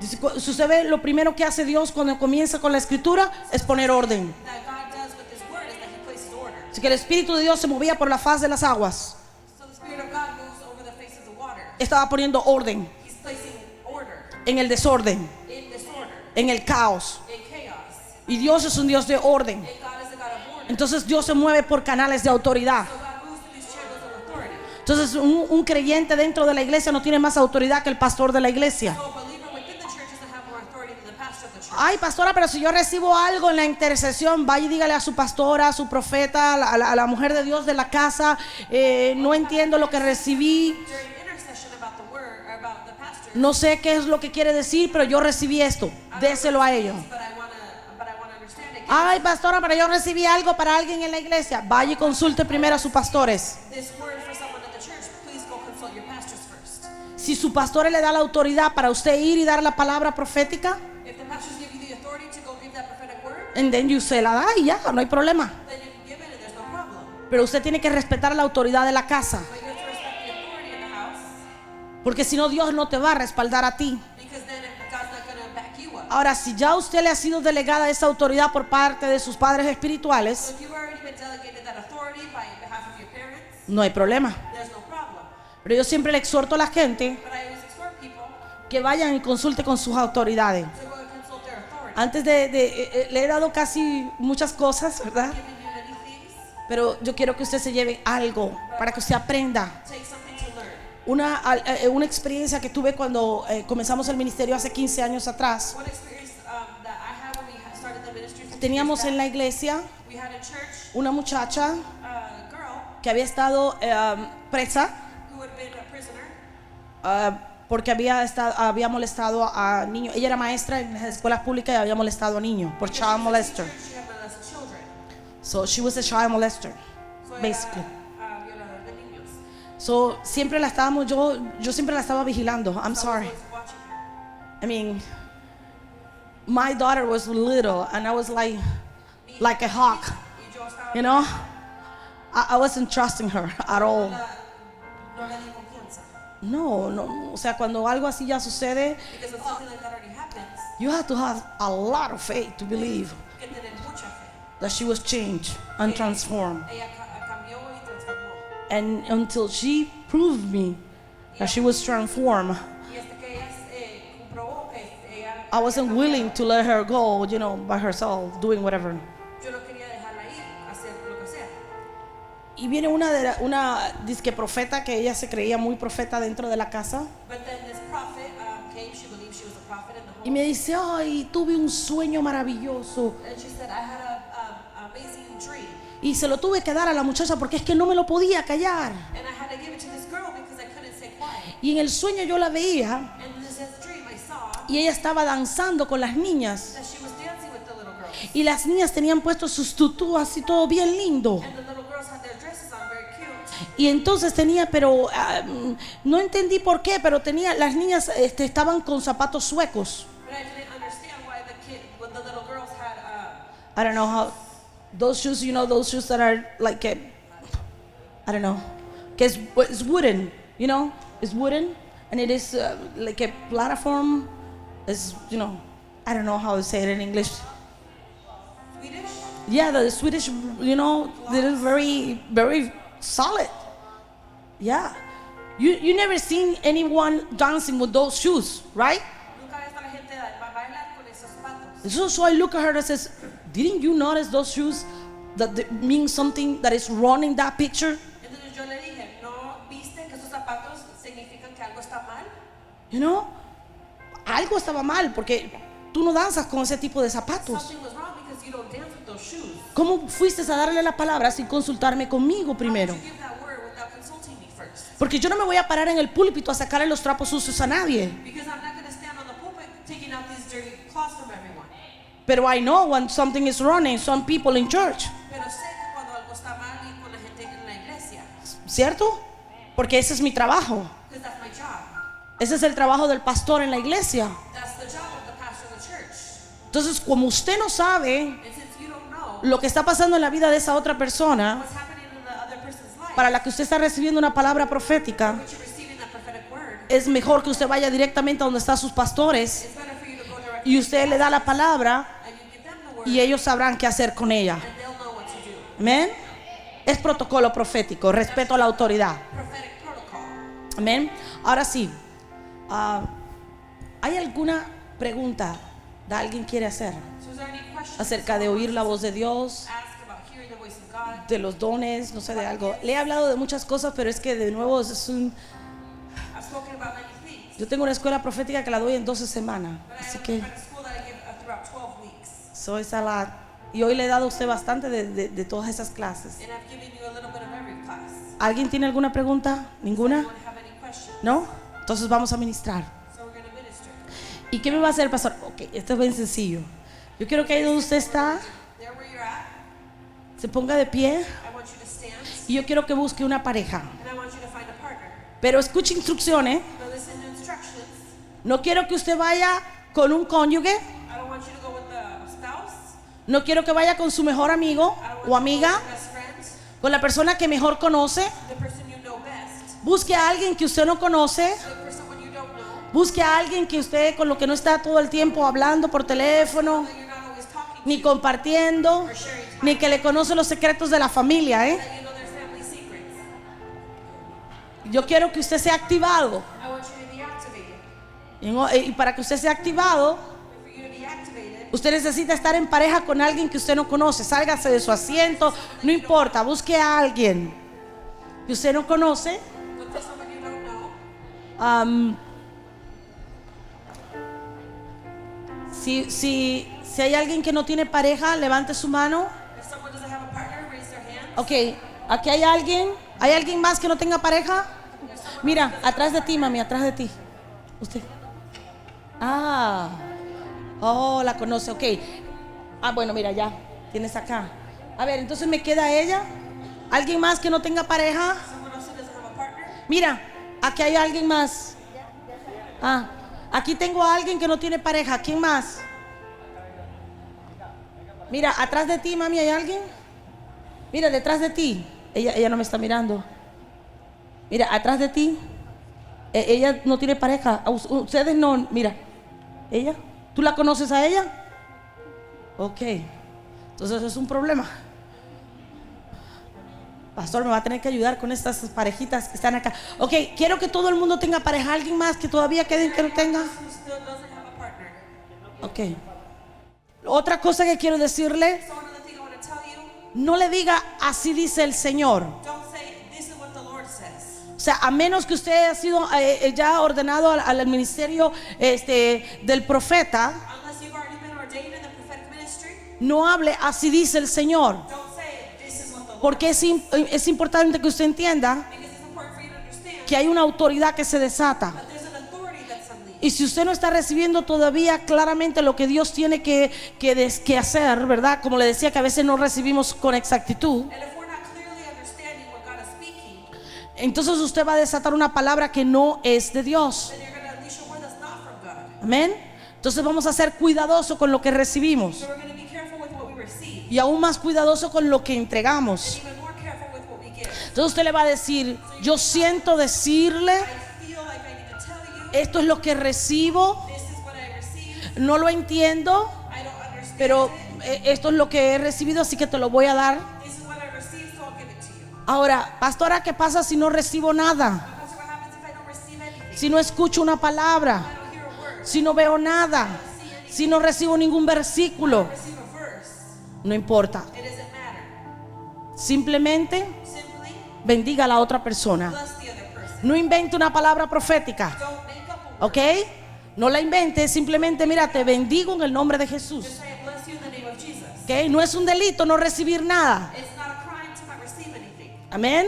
Dice, si usted ve, lo primero que hace Dios cuando comienza con la escritura es poner orden. That God does with His word is that He places order. Así que el Espíritu de Dios se movía por la faz de las aguas. So the Spirit of God moves over the face of the water. Estaba poniendo orden He's placing order en el desorden, in disorder, en el caos. in chaos. Y Dios es un Dios de orden. And God is a God of order. Entonces Dios se mueve por canales de autoridad. So God moves through these channels of authority. Entonces un creyente dentro de la iglesia no tiene más autoridad que el pastor de la iglesia. So a believer within the church doesn't have more authority than the pastor of the church. Ay, pastora, pero si yo recibo algo en la intercesión, vaya y dígale a su pastora, a su profeta, a la mujer de Dios de la casa, no entiendo lo que recibí, During intercession about the word, or about the pastor, no sé qué es lo que quiere decir, pero yo recibí esto, déselo a ellos. but I wanna understand it. Ay, pastora, pero yo recibí algo para alguien en la iglesia, vaya y consulte primero a sus pastores. This word for someone in the church, please go consult your pastors first. Si su pastor le da la autoridad para usted ir y dar la palabra profética, If the pastors give you the authority to go give that prophetic word, and then you se la da y ya, no hay problema. then you can give it and there's no problem. Pero usted tiene que respetar la autoridad de la casa, But you have to respect the authority in the house, porque si no Dios no te va a respaldar a ti. because then God's not going to back you up. Ahora, si ya a usted le ha sido delegada esa autoridad por parte de sus padres So espirituales, if you've already been delegated that authority by behalf of your parents, no hay problema. there's no problem. Pero yo siempre le exhorto a la gente But I always exhort people que vayan y consulte con sus autoridades. to go and consult their authority. Antes le he dado casi muchas cosas, ¿verdad? Giving you many things, Pero yo quiero que usted se lleve algo para que usted aprenda. take something to learn. Una experiencia que tuve cuando comenzamos el ministerio hace 15 años atrás. One experience that I had when we started the ministry, 15 Teníamos years en la back, iglesia we had in church una muchacha a girl que había estado presa who had been a prisoner porque había molestado a niños. Ella era maestra en las escuelas públicas y había molestado a niños por child molester. She had molested children. So she was a child molester, So era, basically. violador de niños. So siempre la estábamos, yo siempre la estaba vigilando. I'm So I was sorry. always watching her. I mean, my daughter was little and I was like a hawk, Y yo estaba, you know. I wasn't trusting her at all. no le di confianza. No, o sea, cuando algo así ya sucede, Because when something like that already happens, you have to have a lot of faith to believe hay que tener mucha fe. that she was changed and transformed. Ella cambió y transformó. And until she proved me that she was transformed, Y hasta que ella comprobó que ella, I wasn't willing to let her go, you know, by herself, doing whatever. yo no quería dejarla ir, hacer lo que sea. Y viene una disque profeta que ella se creía muy profeta dentro de la casa But then this prophet came. She believed she was a prophet in the y home. me dice, ay, tuve un sueño maravilloso And she said, I had a amazing dream. y se lo tuve que dar a la muchacha porque es que no me lo podía callar. And I had to give it to this girl because I couldn't stay quiet. Y en el sueño yo la veía And this is the dream I saw y ella estaba danzando con las niñas that she was dancing with the little girls. y las niñas tenían puesto sus tutús así todo bien lindo. And the little girls had their dresses on very cute. Y entonces no entendí por qué, pero las niñas estaban con zapatos suecos. But I didn't understand why when the little girls had I don't know how, those shoes, you know, those shoes that are like, I don't know, que it's wooden, you know, it's wooden, and it is like a platform, It's, I don't know how to say it in English. Swedish? Yeah, the Swedish, they're very, very solid. Yeah. You never seen anyone dancing with those shoes, right? Nunca ves a la gente bailar con esos zapatos. So I look at her and says, didn't you notice those shoes that mean something that is wrong in that picture? Entonces yo le dije, ¿no viste que esos zapatos significan que algo está mal? Algo estaba mal porque tú no danzas con ese tipo de zapatos. Something was wrong because you don't dance with those shoes. ¿Cómo fuiste a darle la palabra sin consultarme conmigo primero? How could you give that word without consulting me first? Porque yo no me voy a parar en el púlpito a sacarle los trapos sucios a nadie. Because I'm not going to stand on the pulpit taking out these dirty cloths from everyone. Pero I know when something is wrong in some people in church. Pero sé que cuando algo está mal y con la gente en la iglesia, ¿Cierto? Porque ese es mi trabajo. because that's my job. Ese es el trabajo del pastor en la iglesia. That's the job of the pastor of the church. Entonces, como usted no sabe And since you don't know lo que está pasando en la vida de esa otra persona, what's happening in the other person's life, para la que usted está recibiendo una palabra profética, but you're receiving that prophetic word, es mejor que usted vaya directamente a donde están sus pastores it's better for you to go directly y usted le da la palabra and you give them the word y ellos sabrán qué hacer con ella. and they'll know what to do. Amén. Es protocolo profético, respeto a la autoridad. Prophetic protocol. Amén. Ahora sí, ¿hay alguna pregunta que alguien quiere hacer So is there any questions acerca de oír la voz de Dios, ask about hearing the voice of God? de los dones, no sé, de algo? Le he hablado de muchas cosas, pero es que de nuevo I've spoken about many things, yo tengo una escuela profética que la doy en 12 semanas, but I así have que a prophetic school that I give throughout 12 weeks. soy la y hoy le he dado a usted bastante de todas esas clases. And I've given you a little bit of every class. ¿Alguien tiene alguna pregunta? ¿Ninguna? Anyone have any questions? ¿No? Entonces vamos a ministrar. So we're going to minister. ¿Y qué me va a hacer el pastor? Ok, esto es bien sencillo. Yo quiero que ahí donde usted está There where you're at, se ponga de pie I want you to stand y yo quiero que busque una pareja. and I want you to find a partner. Pero escuche instrucciones. Now listen to instructions. No quiero que usted vaya con un cónyuge. I don't want you to go with the spouse. No quiero que vaya con su mejor amigo I don't want o you to go amiga, with your best friend, con la persona que mejor conoce. the person you know best. Busque a alguien que usted no conoce. Look for someone you don't know. Busque a alguien que usted con lo que no está todo el tiempo hablando por teléfono, That you're not always talking ni to compartiendo, or sharing time. ni que le conoce los secretos de la familia, ¿eh? That you know their family secrets. Yo quiero que usted sea activado. I want you to be activated. Y para que usted sea activado, And for you to be activated, usted necesita estar en pareja con alguien que usted no conoce. Sálgase de su asiento, no importa, busque a alguien que usted no conoce. look for someone you don't know. Si hay alguien que no tiene pareja, levante su mano. If someone doesn't have a partner, raise their hand. Ok, aquí hay alguien. ¿Hay alguien más que no tenga pareja? Mira, atrás de ti, mami, atrás de ti. Usted. Oh, la conoce, ok. Bueno, mira, ya, tienes acá. A ver, entonces me queda ella. ¿Alguien más que no tenga pareja? Someone else who doesn't have a partner. Mira, aquí hay alguien más. Aquí tengo a alguien que no tiene pareja. ¿Quién más? Mira, atrás de ti, mami, ¿hay alguien? Mira, detrás de ti. Ella no me está mirando. Mira, atrás de ti. Ella no tiene pareja. Ustedes no, mira. ¿Ella? ¿Tú la conoces a ella? Ok. Entonces es un problema. Pastor, me va a tener que ayudar con estas parejitas que están acá. Ok, quiero que todo el mundo tenga pareja. ¿Alguien más que todavía queden que no tenga? Who still doesn't have a partner. Ok. Otra cosa que quiero decirle, So another thing I want to tell you, no le diga así dice el Señor. don't say this is what the Lord says. O sea, a menos que usted haya sido ya ordenado al ministerio del profeta, Unless you've already been ordained in the prophetic ministry, no hable así dice el Señor. don't say this is what the Lord Porque es importante que usted entienda because it's important for you to understand que hay una autoridad que se desata. that there's an authority that's unleashed. Y si usted no está recibiendo todavía claramente lo que Dios tiene que hacer, ¿verdad? Como le decía, que a veces no recibimos con exactitud. And if we're not clearly understanding what God is speaking, Entonces usted va a desatar una palabra que no es de Dios. then you're going to unleash a word that's not from God. Amén. Entonces vamos a ser cuidadosos con lo que recibimos. So we're going to be careful with what we receive, Y aún más cuidadosos con lo que entregamos. even more careful with what we give. Entonces usted le va a decir, yo siento decirle, I feel like I need to tell you esto es lo que recibo this is what I receive No lo entiendo, I don't understand pero it. esto es lo que he recibido, así que te lo voy a dar. This is what I received, so I'll give it to you. Ahora, pastora, ¿qué pasa si no recibo nada? Pastor, what happens if I don't receive anything? Si no escucho una palabra, I don't hear a word. si no veo nada, si no recibo ningún versículo, Receive a verse. no importa. It doesn't matter. Simplemente Simply bendiga a la otra persona. bless the other person. No invente una palabra profética, Don't make up a word. ¿ok? No la invente, simplemente mira, te bendigo en el nombre de Jesús. Just say I bless you in the name of Jesus. ¿Ok? No es un delito no recibir nada. It's not a crime to not receive anything. Amén.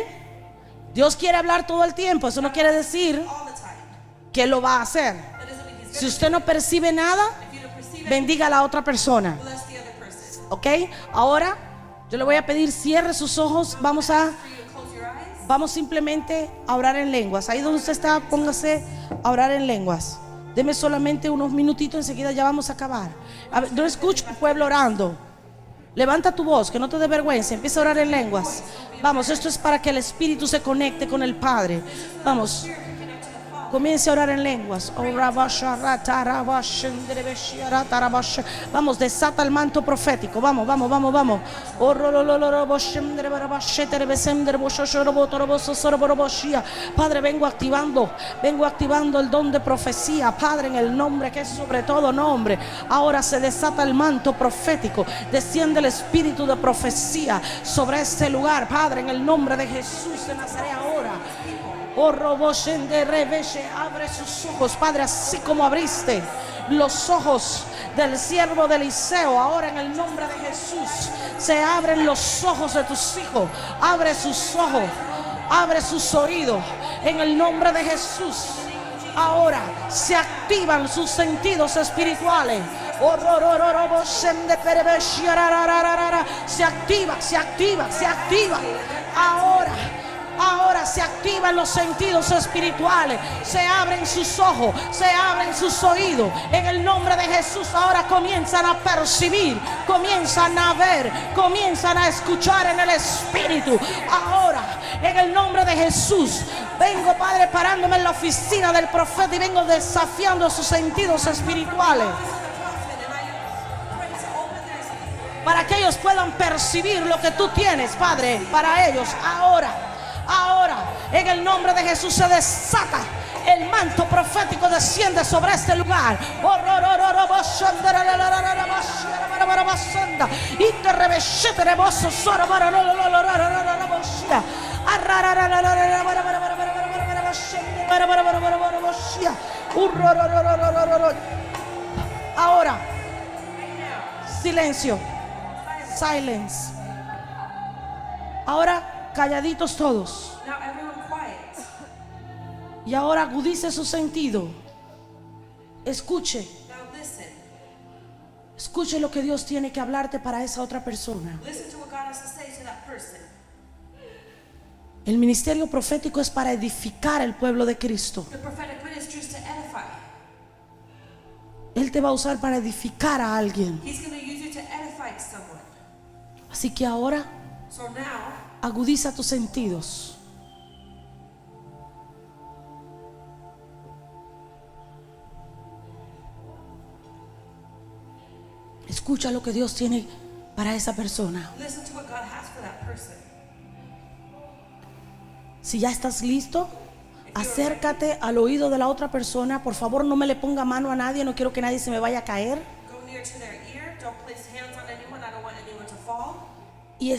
Dios quiere hablar todo el tiempo. Eso no quiere decir All the time. que lo va a hacer. That doesn't mean he's Si going usted no percibe nada, If you don't perceive it, bendiga a la otra persona. bless the other person. ¿Ok? Ahora yo le voy a pedir cierre sus ojos. For you to close your eyes. Vamos simplemente a orar en lenguas. Ahí donde usted está, póngase a orar en lenguas. Deme solamente unos minutitos, enseguida ya vamos a acabar. A ver, no escucho un pueblo orando. Levanta tu voz, que no te dé vergüenza. Empieza a orar en lenguas. Vamos, esto es para que el Espíritu se conecte con el Padre. Vamos. Comience a orar en lenguas. Vamos, desata el manto profético. Vamos, vamos, vamos, vamos. Padre, vengo activando el don de profecía, Padre, en el nombre que es sobre todo nombre. Ahora se desata el manto profético. Desciende el espíritu de profecía sobre este lugar, Padre, en el nombre de Jesús de Nazaret ahora. Oh, Roboshende Rebeche, abre sus ojos, Padre, así como abriste los ojos del siervo de Eliseo. Ahora en el nombre de Jesús se abren los ojos de tus hijos. Abre sus ojos, abre sus oídos en el nombre de Jesús. Ahora se activan sus sentidos espirituales. Se activa, se activa, se activa. Ahora se activan los sentidos espirituales. Se abren sus ojos, se abren sus oídos. En el nombre de Jesús ahora comienzan a percibir, comienzan a ver, comienzan a escuchar en el Espíritu. Ahora, en el nombre de Jesús, vengo, Padre, parándome en la oficina del profeta y vengo desafiando sus sentidos espirituales, para que ellos puedan percibir lo que tú tienes, Padre, para ellos. Ahora, en el nombre de Jesús se desata el manto profético, desciende sobre este lugar. Ahora, silencio, silence. Ahora, calladitos todos. Now everyone quiet. Y ahora agudice su sentido. Escuche. Now listen. Escuche lo que Dios tiene que hablarte para esa otra persona. Listen to what God has to say to that person. El ministerio profético es para edificar el pueblo de Cristo. The prophetic ministry is to edify. Él te va a usar para edificar a alguien. He's going to use you to edify someone. Así que ahora So now, agudiza tus sentidos. Escucha lo que Dios tiene para esa persona. listen to what God has for that person. Si ya estás listo, acércate al oído de la otra persona. Por favor, no me le ponga mano a nadie. No quiero que nadie se me vaya a caer. Go near to their ear. Don't place hands on anyone. I don't want anyone to fall. Y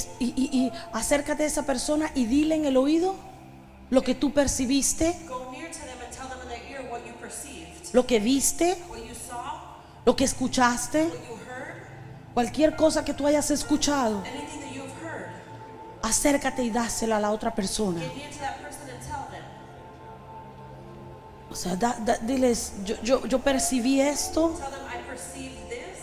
acércate a esa persona y dile en el oído lo que tú percibiste, Go near to them and tell them in their ear what you perceived, lo que viste, what you saw, lo que escuchaste, what you heard, cualquier cosa que tú hayas escuchado. anything that you've heard. Acércate y dásela a la otra persona. Get near to that person and tell them. O sea, diles, yo percibí esto, Tell them I perceived this.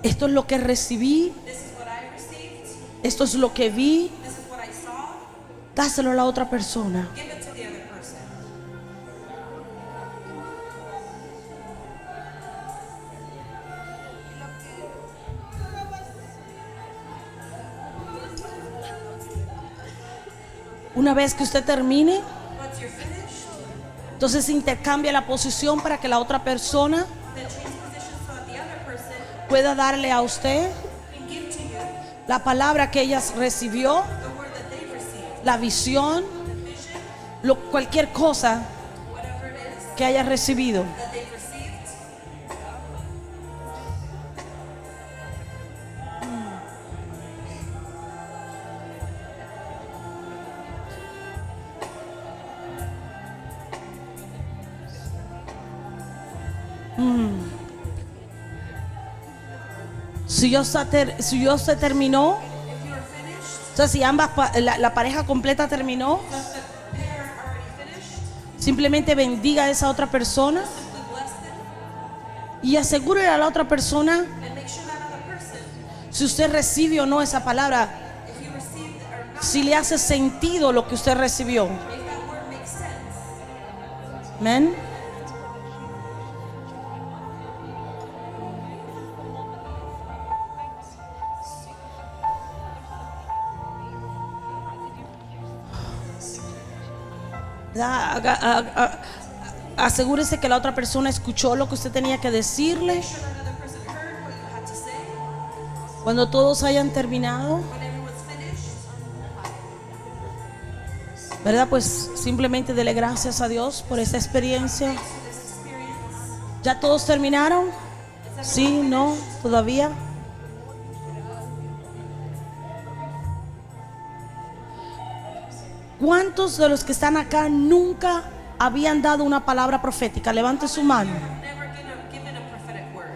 esto es lo que recibí, This is what I received. esto es lo que vi. This is what I saw. Dáselo a la otra persona. Give it to the other person. Una vez que usted termine, Once you're finished, entonces intercambia la posición para que la otra persona then change positions so that the other pueda darle a usted can give to you la palabra que ella recibió, the word that they've received, la visión, the vision, cualquier cosa whatever it is que haya recibido. that they've received. Si yo se terminó, If you are finished, o sea, si la pareja completa terminó, if the pair are already finished, simplemente bendiga a esa otra persona simply bless them y asegúrele a la otra persona and make sure that other person, si usted recibe o no esa palabra, if you received it or not, si le hace sentido lo que usted recibió. if that word makes sense. Amén. Asegúrese que la otra persona escuchó lo que usted tenía que decirle. Make sure that another person heard what you had to say. Cuando todos hayan terminado, When everyone's finished, ¿verdad? Pues simplemente dele gracias a Dios por esta experiencia. thanks for this experience. ¿Ya todos terminaron? Sí, no, todavía. ¿Cuántos de los que están acá nunca habían dado una palabra profética? Levante su mano. Never given a prophetic word.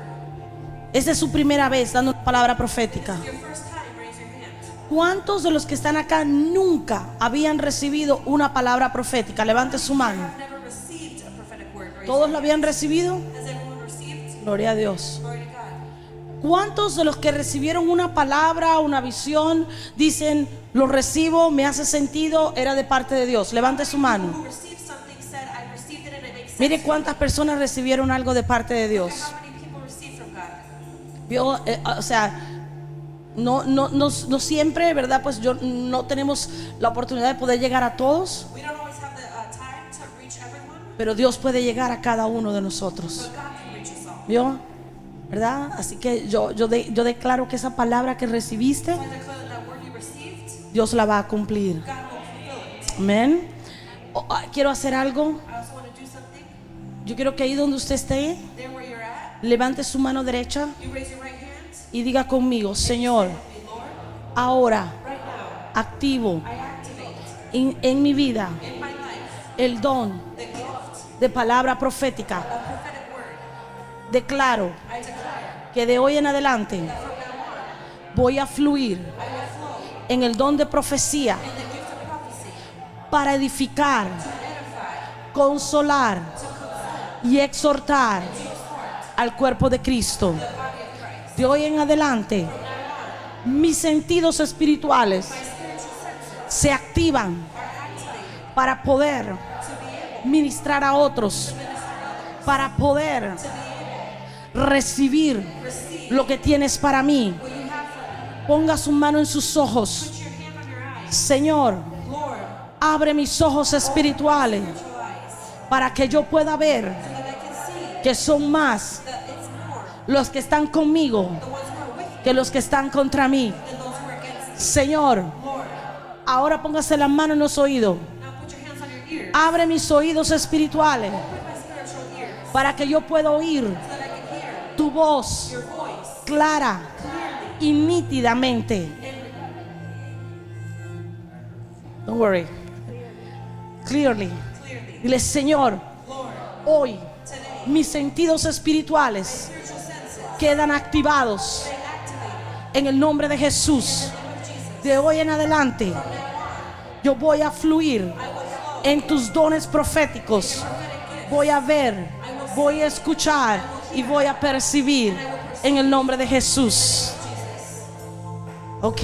Esta es su primera vez dando una palabra profética. Your first time, raise your hand. ¿Cuántos de los que están acá nunca habían recibido una palabra profética? Levante su mano. I've never received a prophetic word. Raise ¿Todos your lo hand. habían recibido? Has everyone received? Gloria a Dios. Glory to God. ¿Cuántos de los que recibieron una palabra, una visión, dicen, lo recibo, me hace sentido, era de parte de Dios? Levante su mano. Who received something said, I received it and it makes sense. Mire cuántas personas recibieron algo de parte de Dios. How many people received from God? Vio, o sea, no siempre, ¿verdad? Pues no tenemos la oportunidad de poder llegar a todos, We don't always have the time to reach everyone, pero Dios puede llegar a cada uno de nosotros. but God can reach us all. ¿Vio? ¿Verdad? Así que yo declaro que esa palabra que recibiste, So I declare that word you received, Dios la va a cumplir. God will fulfill it. Amén. Quiero hacer algo. I also want to do something. Yo quiero que ahí donde usted esté, There where you're at, levante su mano derecha you raise your right hand. y diga conmigo, Señor, Say, Lord, ahora right now, activo I activate en mi vida in my life el don the gift de palabra profética. of prophetic word. Declaro I declare que de hoy en adelante that from now on, voy a fluir I will flow en el don de profecía in the gift of prophecy para edificar, to edify, consolar to console, y exhortar to exhort al cuerpo de Cristo. the body of Christ. De hoy en adelante, mis sentidos espirituales My spiritual senses se activan are activated para poder to be able ministrar a otros, to minister to others, para poder to be able recibir to receive lo que tienes para mí. what you have for me. Ponga su mano en sus ojos. Put your hand on your eyes. Señor, Lord, abre mis ojos espirituales spiritual eyes, para que yo pueda ver so that I can see que son más that it's more los que están conmigo the ones who are with que los que están contra mí. than those who are against me. Señor, Lord, ahora póngase la mano en los oídos. now put your hands on your ears. Abre mis oídos espirituales Open my spiritual ears para que yo pueda oír so that I can hear tu voz your voice clara clearly y nítidamente. and Don't worry. Clearly. clearly. Dile, Señor, Lord, hoy today, mis sentidos espirituales spiritual senses quedan activados stay activated en el nombre de Jesús. in the name of Jesus. De hoy en adelante, From now on, yo voy a fluir I will flow en tus dones proféticos. prophetic gifts. Voy a ver, voy a escuchar y voy a percibir en el nombre de Jesús. Ok,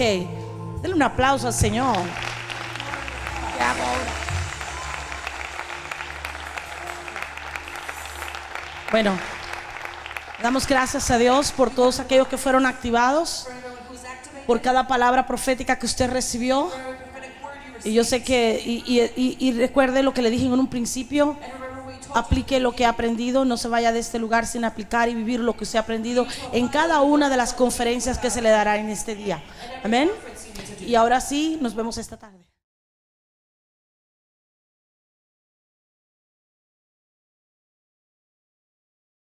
denle un aplauso al Señor. ¿Qué hago ahora? Bueno, damos gracias a Dios por todos aquellos que fueron activados, For everyone who's activated, por cada palabra profética que usted recibió. for every prophetic word you Y yo received. sé que, y recuerde lo que le dije en un principio, And remember what aplique lo que ha aprendido, no se vaya de este lugar sin aplicar y vivir lo que usted ha aprendido en cada una de las conferencias que se le dará en este día. Amén. Y ahora sí, nos vemos esta tarde.